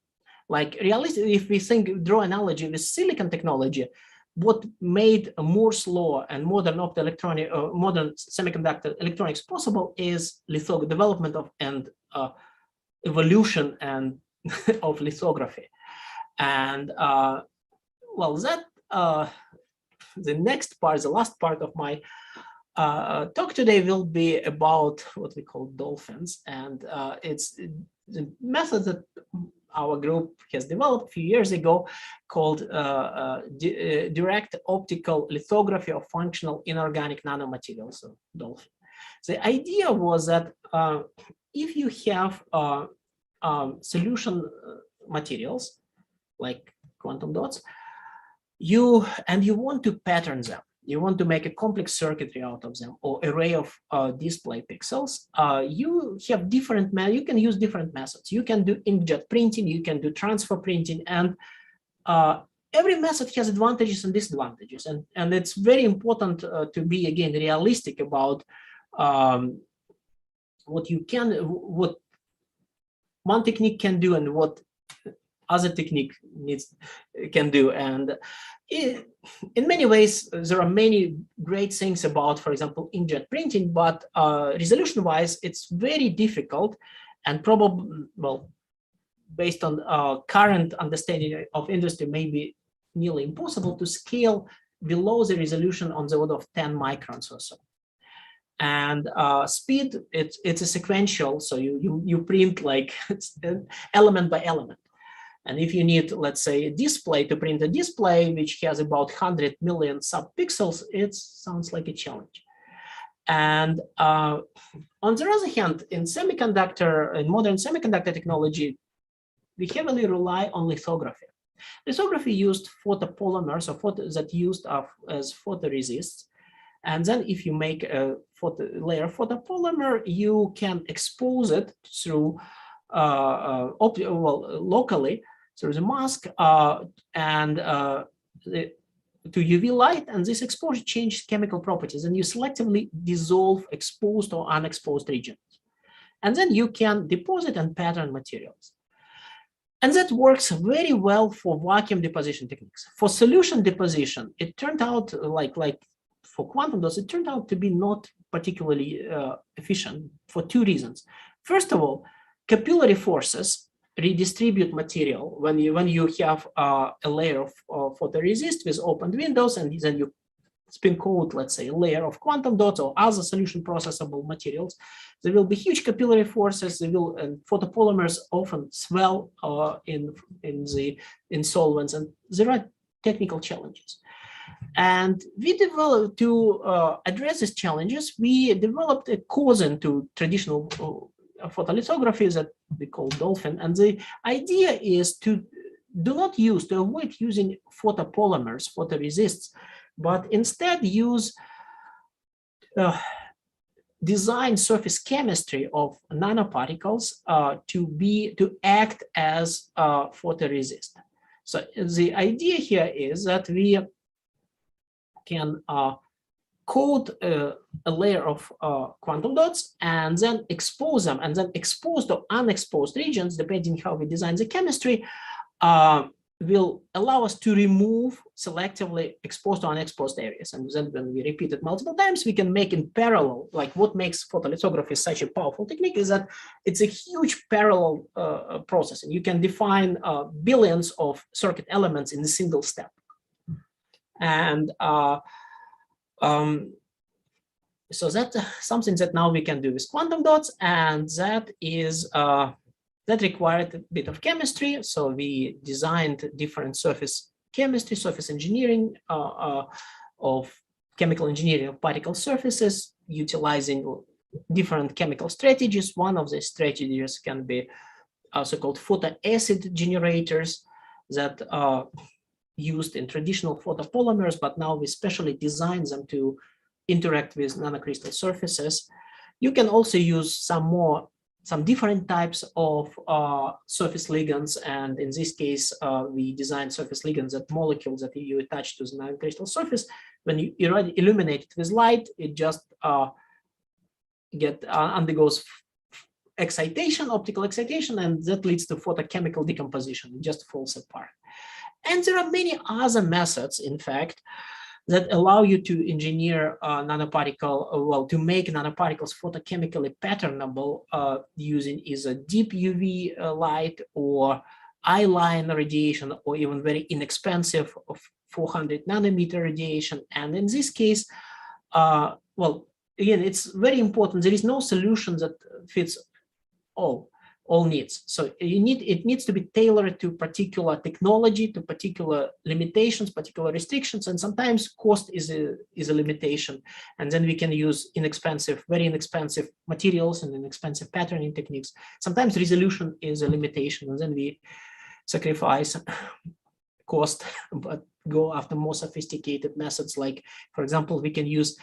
Like realistically, if we draw analogy with silicon technology, what made Moore's law and modern optoelectronic, modern semiconductor electronics possible is development of and evolution and of lithography. And well, that the next part, the last part of my talk today will be about what we call dolphins, and it's the method that our group has developed a few years ago called direct optical lithography of functional inorganic nanomaterials, so dolphin. The idea was that if you have solution materials like quantum dots, you want to pattern them, you want to make a complex circuitry out of them or array of display pixels, you have different, you can use different methods. You can do inkjet printing, you can do transfer printing, and every method has advantages and disadvantages. And it's very important to be, again, realistic about what one technique can do and what other technique can do. And in many ways, there are many great things about, for example, inkjet printing, but resolution-wise, it's very difficult and probably, well, based on current understanding of industry, maybe nearly impossible to scale below the resolution on the order of 10 microns or so. And speed, it's a sequential, so you print like element by element. And if you need, let's say, a display to print a display which has about 100 million subpixels, it sounds like a challenge. And on the other hand, in modern semiconductor technology, we heavily rely on lithography. Lithography used photopolymers that used as photoresists. And then if you make a layer photopolymer, you can expose it through locally through the mask to UV light, and this exposure changes chemical properties, and you selectively dissolve exposed or unexposed regions. And then you can deposit and pattern materials. And that works very well for vacuum deposition techniques. For solution deposition, it turned out, like for quantum dots, it turned out to be not particularly efficient for two reasons. First of all, capillary forces redistribute material when you have a layer of photoresist with opened windows, and then you spin coat, let's say, a layer of quantum dots or other solution processable materials. There will be huge capillary forces. And photopolymers often swell in solvents, and there are technical challenges. And we developed, to address these challenges, we developed a cousin to traditional photolithography that we call dolphin. And the idea is to avoid using photopolymers, photoresists, but instead use design surface chemistry of nanoparticles to act as photoresist. So the idea here is that we can coat a layer of quantum dots and then expose them, and then exposed or unexposed regions, depending how we design the chemistry, will allow us to remove selectively exposed or unexposed areas. And then when we repeat it multiple times, we can make in parallel. Like what makes photolithography such a powerful technique is that it's a huge parallel process, and you can define billions of circuit elements in a single step. And so that's something that now we can do with quantum dots, and that is that required a bit of chemistry. So we designed different surface chemistry, surface engineering of chemical engineering of particle surfaces, utilizing different chemical strategies. One of the strategies can be so-called photoacid generators that are used in traditional photopolymers, but now we specially design them to interact with nanocrystal surfaces. You can also use some different types of surface ligands, and in this case, we designed surface ligands that molecules that you attach to the nanocrystal surface. When you illuminate it with light, it just undergoes excitation, optical excitation, and that leads to photochemical decomposition. It just falls apart. And there are many other methods, in fact, that allow you to engineer nanoparticle, to make nanoparticles photochemically patternable using either deep UV light or eye-line radiation, or even very inexpensive of 400 nanometer radiation. And in this case, again, it's very important. There is no solution that fits all needs. So it needs to be tailored to particular technology, to particular limitations, particular restrictions, and sometimes cost is a limitation. And then we can use very inexpensive materials and inexpensive patterning techniques. Sometimes resolution is a limitation, and then we sacrifice cost, but go after more sophisticated methods. Like, for example, we can use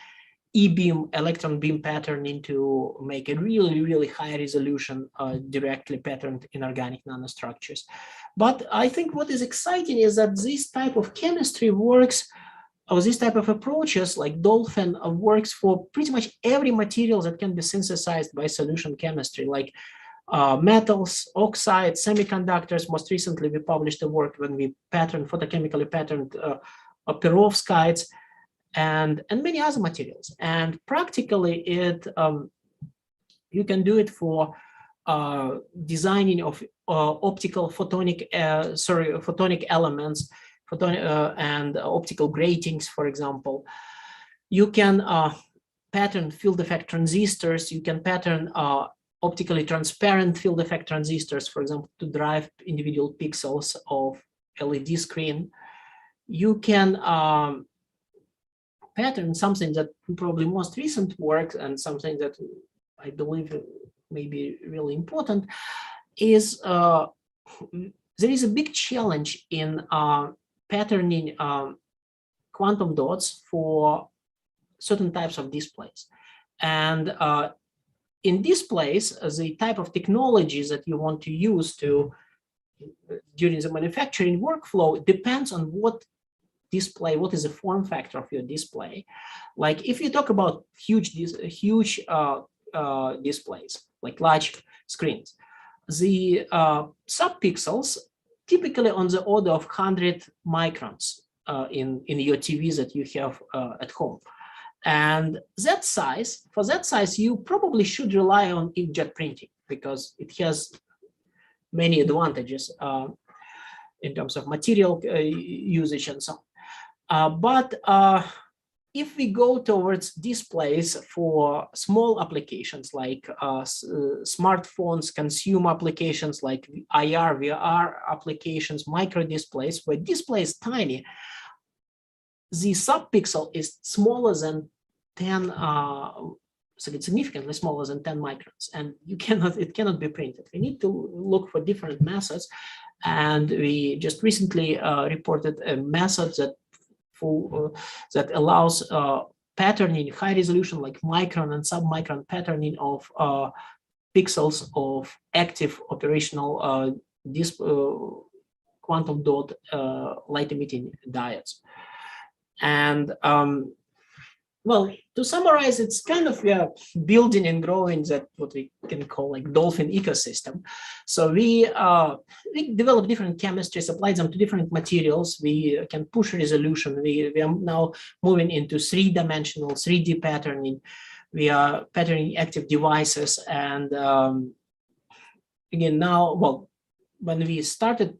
E-beam, electron beam patterning to make a really, really high resolution, directly patterned inorganic nanostructures. But I think what is exciting is that this type of chemistry works, or this type of approaches like Dolphin works for pretty much every material that can be synthesized by solution chemistry, like metals, oxides, semiconductors. Most recently, we published a work when we photochemically patterned perovskites, and many other materials. And practically, you can do it for designing of optical photonic elements, and optical gratings, for example. You can pattern field effect transistors. You can pattern optically transparent field effect transistors, for example, to drive individual pixels of LED screen. You can pattern something that probably most recent work, and something that I believe may be really important, is there is a big challenge in patterning quantum dots for certain types of displays. And in displays, the type of technologies that you want to use during the manufacturing workflow depends on what display, what is the form factor of your display. Like if you talk about huge displays, like large screens, the subpixels typically on the order of 100 microns in your TVs that you have at home. And that size, for that size, you probably should rely on inkjet printing because it has many advantages in terms of material usage and so on. But if we go towards displays for small applications like smartphones, consumer applications like IR, VR applications, micro displays, where display is tiny, the subpixel is smaller than 10, so it's significantly smaller than 10 microns, and it cannot be printed. We need to look for different methods, and we just recently reported a method that allows patterning, high resolution, like micron and submicron patterning of pixels of active operational quantum dot light emitting diodes. And well, to summarize, it's kind of building and growing that what we can call like Dolphin ecosystem. So we develop different chemistries, apply them to different materials. We can push resolution. We are now moving into 3-dimensional, 3D patterning. We are patterning active devices. And again, now, well, when we started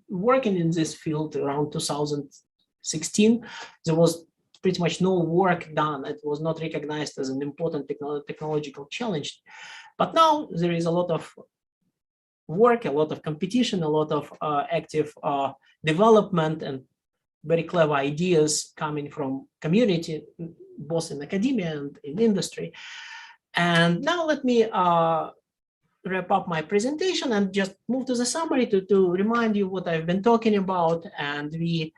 working in this field around 2016, there was pretty much no work done. It was not recognized as an important technological challenge. But now there is a lot of work, a lot of competition, a lot of active development, and very clever ideas coming from community, both in academia and in industry. And now let me wrap up my presentation and just move to the summary to remind you what I've been talking about. And we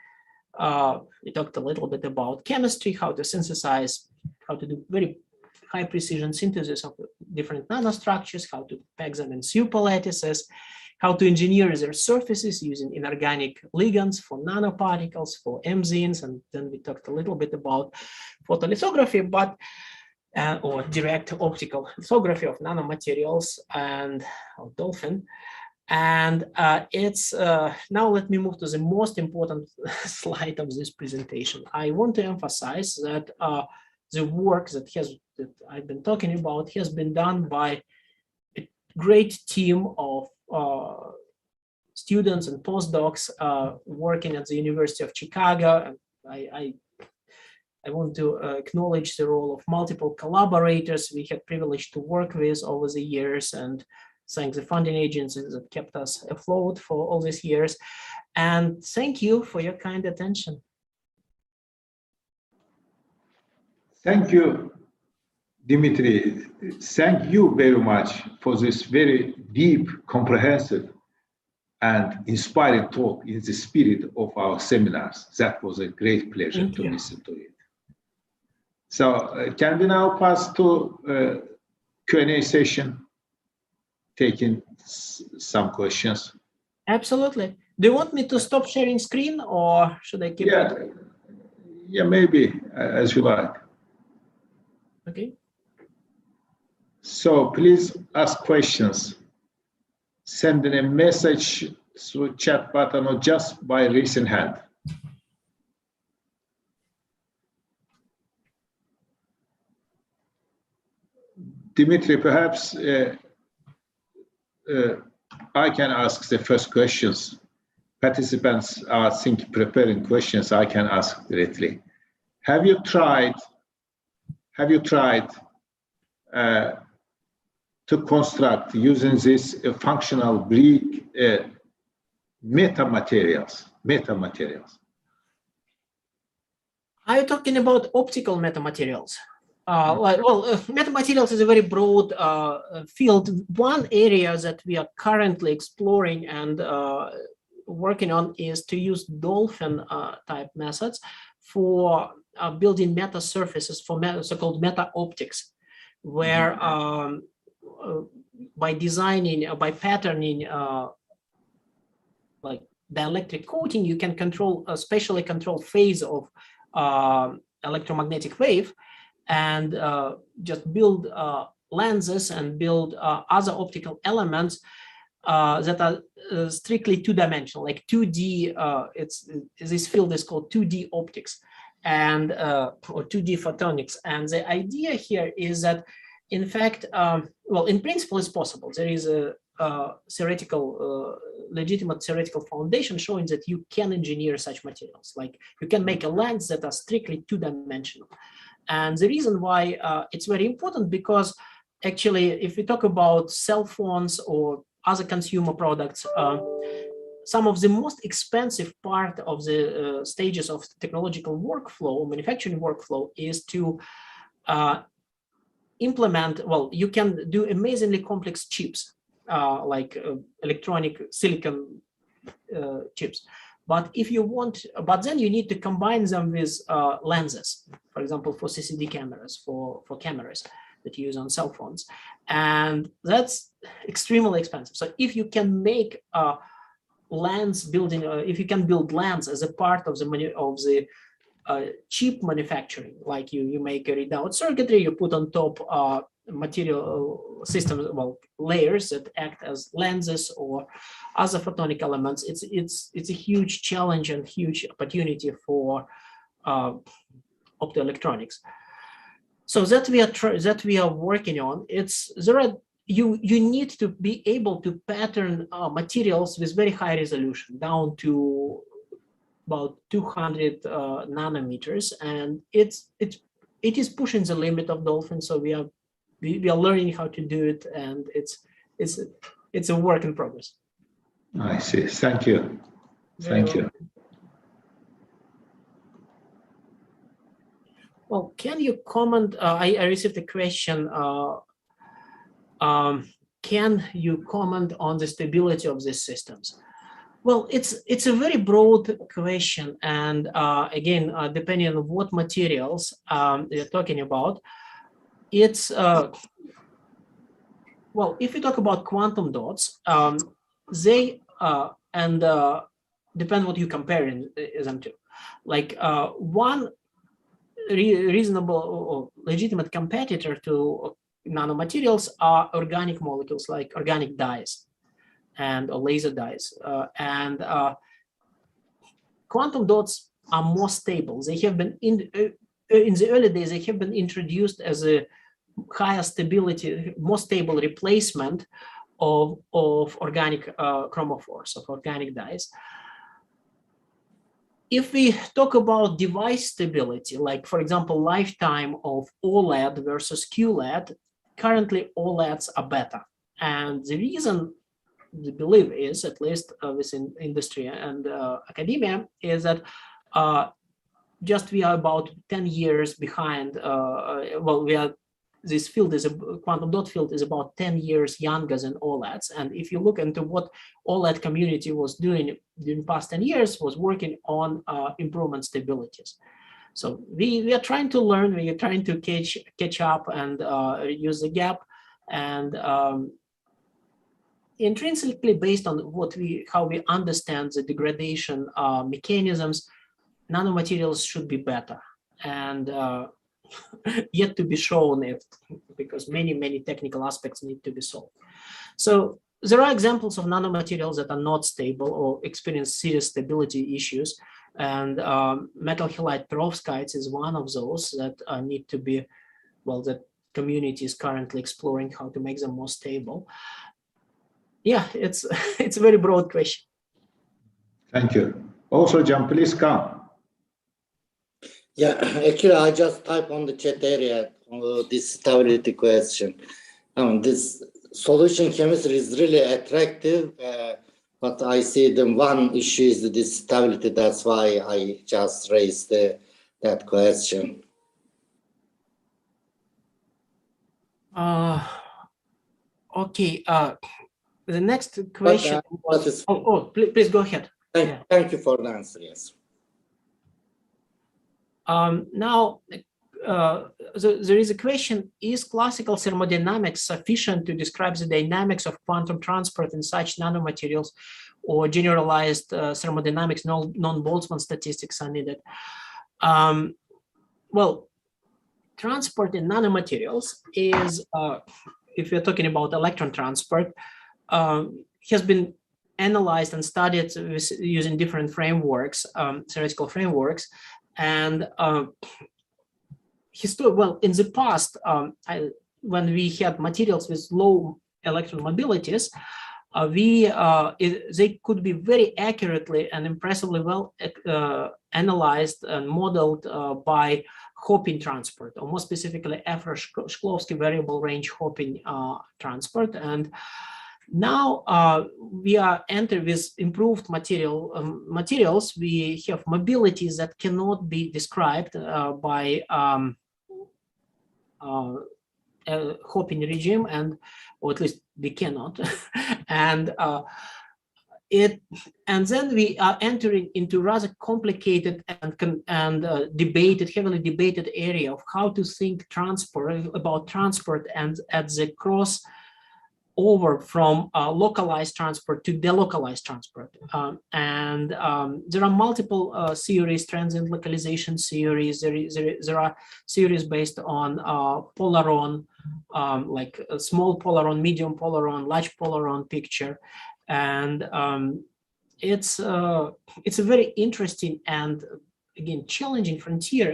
talked a little bit about chemistry, how to synthesize, how to do very high precision synthesis of different nanostructures, how to pack them in super lattices, how to engineer their surfaces using inorganic ligands for nanoparticles, for MXenes, and then we talked a little bit about photolithography, but or direct optical lithography of nanomaterials and of dolphin. And it's now let me move to the most important slide of this presentation. I want to emphasize that the work that I've been talking about has been done by a great team of students and postdocs working at the University of Chicago. And I want to acknowledge the role of multiple collaborators we had privilege to work with over the years, and thank the funding agencies that kept us afloat for all these years. And thank you for your kind attention. Thank you, Dmitri. Thank you very much for this very deep, comprehensive, and inspiring talk in the spirit of our seminars. That was a great pleasure to listen to it. So can we now pass to Q&A session, taking some questions? Absolutely. Do you want me to stop sharing screen, or should I keep it? Yeah, maybe, as you like. Okay. So please ask questions. Send in a message through chat button or just by raising hand. Dmitri, perhaps I can ask the first questions. Participants are preparing questions I can ask directly. Have you tried to construct using this functional Greek metamaterials? Are you talking about optical metamaterials? Metamaterials is a very broad field. One area that we are currently exploring and working on is to use dolphin type methods for building meta surfaces for so-called meta optics, where by designing, by patterning like dielectric coating, you can control a spatially controlled phase of electromagnetic wave, and just build lenses and build other optical elements that are strictly two-dimensional, like 2D. This field is called 2D optics, and or 2D photonics. And the idea here is that, in fact, well, in principle, it's possible. There is a legitimate theoretical foundation showing that you can engineer such materials. Like you can make a lens that are strictly two-dimensional. And the reason why it's very important, because actually, if we talk about cell phones or other consumer products, some of the most expensive part of the stages of technological workflow, manufacturing workflow, is to implement, well, you can do amazingly complex chips, like electronic silicon chips. But if you want, but then you need to combine them with lenses, for example, for CCD cameras, for cameras that you use on cell phones. And that's extremely expensive. So if you can make lens building, if you can build lens as a part of the chip manufacturing, like you make a readout circuitry, you put on top material systems, well, layers that act as lenses or other photonic elements. It's a huge challenge and huge opportunity for optoelectronics. So that we are working on. You need to be able to pattern materials with very high resolution, down to about 200 nanometers, and it is pushing the limit of dolphin. So we are learning how to do it, and it's it's a work in progress. I see. Thank you. Thank you. Well, can you comment? I received a question. Can you comment on the stability of these systems? Well, it's a very broad question, and again, depending on what materials you're talking about, it's well, if you talk about quantum dots, they depend what you comparing them to. Like one reasonable or legitimate competitor to nanomaterials are organic molecules, like organic dyes or laser dyes, and quantum dots are more stable. They have been in the early days, they have been introduced as a higher stability, more stable replacement of organic chromophores, of organic dyes. If we talk about device stability, like for example, lifetime of OLED versus QLED, currently OLEDs are better. And the reason, the belief is, at least within industry and academia, is that just we are about 10 years behind, well, this field is quantum dot field is about 10 years younger than OLEDs. And if you look into what OLED community was doing during past 10 years, was working on improvement stabilities. So we are trying to learn, we are trying to catch up and reduce the gap. And intrinsically based on how we understand the degradation mechanisms, nanomaterials should be better. And yet to be shown, because many technical aspects need to be solved. So there are examples of nanomaterials that are not stable or experience serious stability issues, and metal halide perovskites is one of those that need to be, well, that community is currently exploring how to make them more stable. Yeah, it's a very broad question. Thank you. Also, John, please come. Yeah, actually, I just type on the chat area this stability question. This solution chemistry is really attractive, but I see the one issue is the stability. That's why I just raised that question. Okay. The next question. Please go ahead. Thank you for the answer. Yes. Now, there is a question, is classical thermodynamics sufficient to describe the dynamics of quantum transport in such nanomaterials, or generalized thermodynamics, non-Boltzmann statistics are needed? Well, transport in nanomaterials is, if you're talking about electron transport, has been analyzed and studied using different frameworks, theoretical frameworks. And well, in the past, when we had materials with low electron mobilities, they could be very accurately and impressively well analyzed and modeled by Hopin transport, or more specifically, Shklovsky variable range Hopin transport. And now we are entering with improved materials. We have mobilities that cannot be described by Hopin regime, or at least we cannot. And then we are entering into rather complicated and heavily debated area of how to think about transport and at the cross over from localized transport to delocalized transport. There are multiple theories, transient localization theories. There are theories based on polaron, like a small polaron, medium polaron, large polaron picture. And it's a very interesting and, again, challenging frontier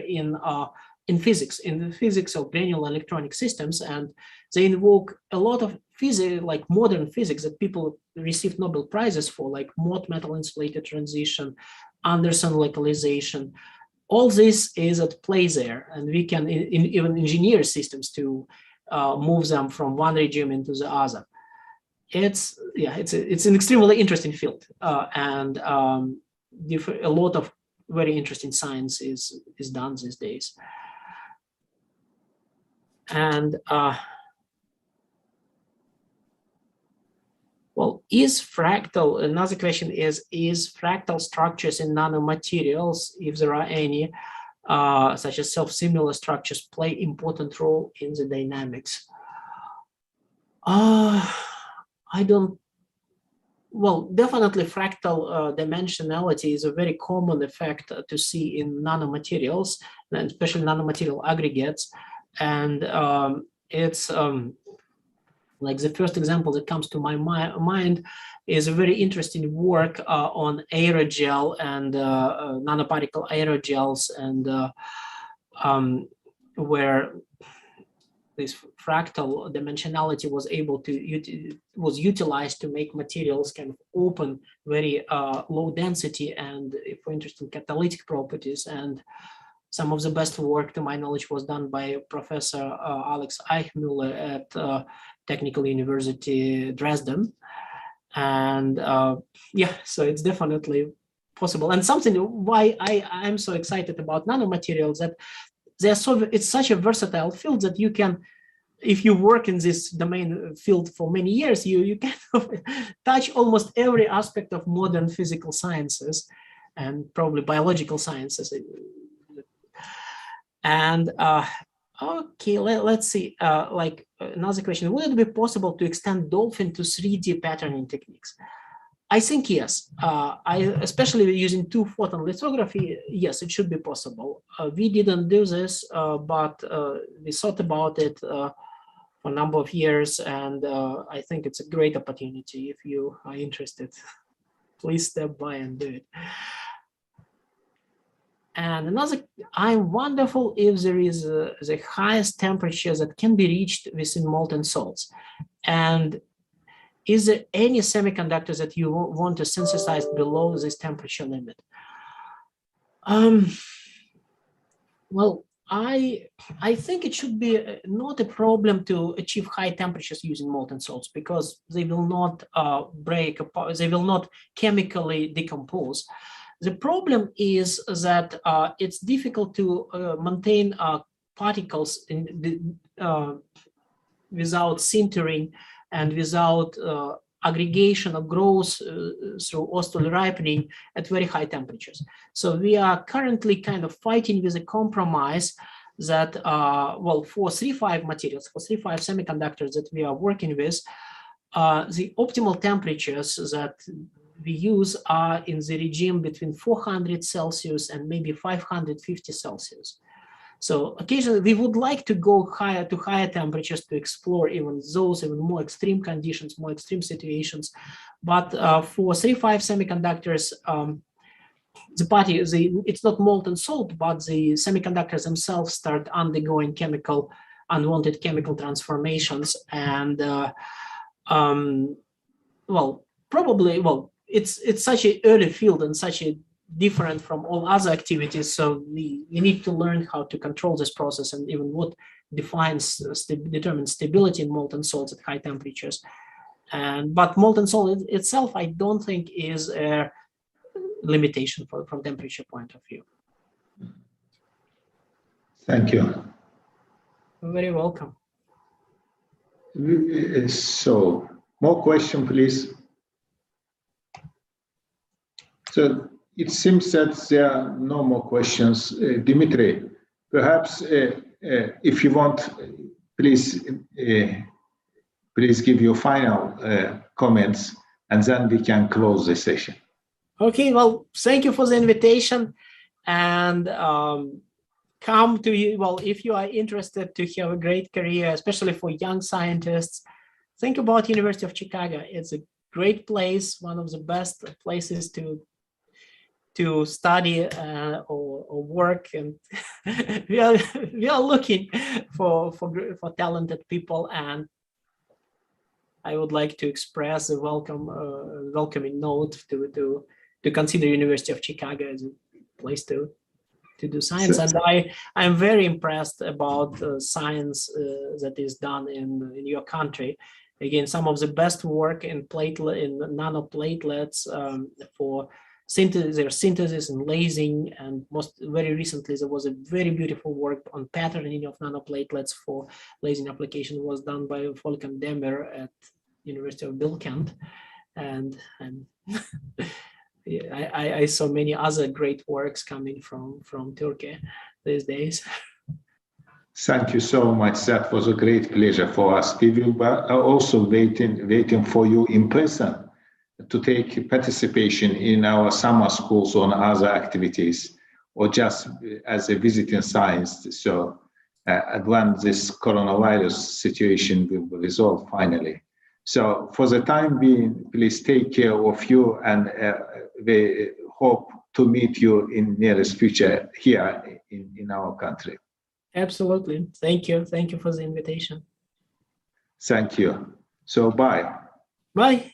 in physics, in the physics of granular electronic systems. And they invoke a lot of physics, like modern physics, that people received Nobel Prizes for, like Mott metal insulated transition, Anderson localization. All this is at play there, and we can even engineer systems to move them from one regime into the other. it's an extremely interesting field, and a lot of very interesting science is done these days. And well, another question is fractal structures in nanomaterials, if there are any, such as self-similar structures, play important role in the dynamics? I don't, well, definitely fractal dimensionality is a very common effect to see in nanomaterials, and especially nanomaterial aggregates. And it's like the first example that comes to my mind is a very interesting work on aerogel and nanoparticle aerogels, and where this fractal dimensionality was utilized to make materials kind of open, very low density, and for interesting catalytic properties. And some of the best work, to my knowledge, was done by Professor Alex Eichmüller at Technical University Dresden. And yeah, so it's definitely possible. And something why I'm so excited about nanomaterials, that it's such a versatile field that you can, if you work in this domain field for many years, you can touch almost every aspect of modern physical sciences and probably biological sciences. And okay, let's see, like another question, would it be possible to extend dolphin to 3D patterning techniques? I think yes, especially using two-photon lithography, yes, it should be possible. We didn't do this, but we thought about it for a number of years, and I think it's a great opportunity. If you are interested, please step by and do it. And another, I'm wonderful if there is the highest temperature that can be reached within molten salts. And is there any semiconductors that you want to synthesize below this temperature limit? Well, I think it should be not a problem to achieve high temperatures using molten salts, because they will not break apart, they will not chemically decompose. The problem is that it's difficult to maintain particles without sintering and without aggregation or growth through Ostwald ripening at very high temperatures. So we are currently kind of fighting with a compromise that, well, for 3.5 materials, for 3.5 semiconductors that we are working with, the optimal temperatures that we use are in the regime between 400 Celsius and maybe 550 Celsius. So occasionally we would like to go higher to higher temperatures to explore even those even more extreme conditions, more extreme situations. But for 3.5 semiconductors, it's not molten salt, but the semiconductors themselves start undergoing unwanted chemical transformations. And it's such an early field and such a different from all other activities. So we need to learn how to control this process and even what determines stability in molten salts at high temperatures. But molten salt itself, I don't think is a limitation from temperature point of view. Thank you. You're very welcome. So, more question, please. So it seems that there are no more questions. Dmitri, perhaps if you want, please give your final comments, and then we can close the session. Okay, well, thank you for the invitation, and come to you. Well, if you are interested to have a great career, especially for young scientists, think about University of Chicago. It's a great place, one of the best places to study or work, and we are looking for talented people, and I would like to express a welcoming note to consider University of Chicago as a place to do science. And I'm very impressed about science that is done in your country. again, some of the best work in nanoplatelets for synthesis and lasing, and very recently there was a very beautiful work on patterning of nanoplatelets for lasing application was done by Volkan Demir at University of Bilkent, and I saw many other great works coming from Turkey these days. Thank you so much. That was a great pleasure for us. We will also waiting for you in person to take participation in our summer schools on other activities, or just as a visiting science. So when this coronavirus situation will resolve finally. So for the time being, please take care of you, and we hope to meet you in nearest future here in our country. Absolutely. Thank you. Thank you for the invitation. Thank you. So bye. Bye.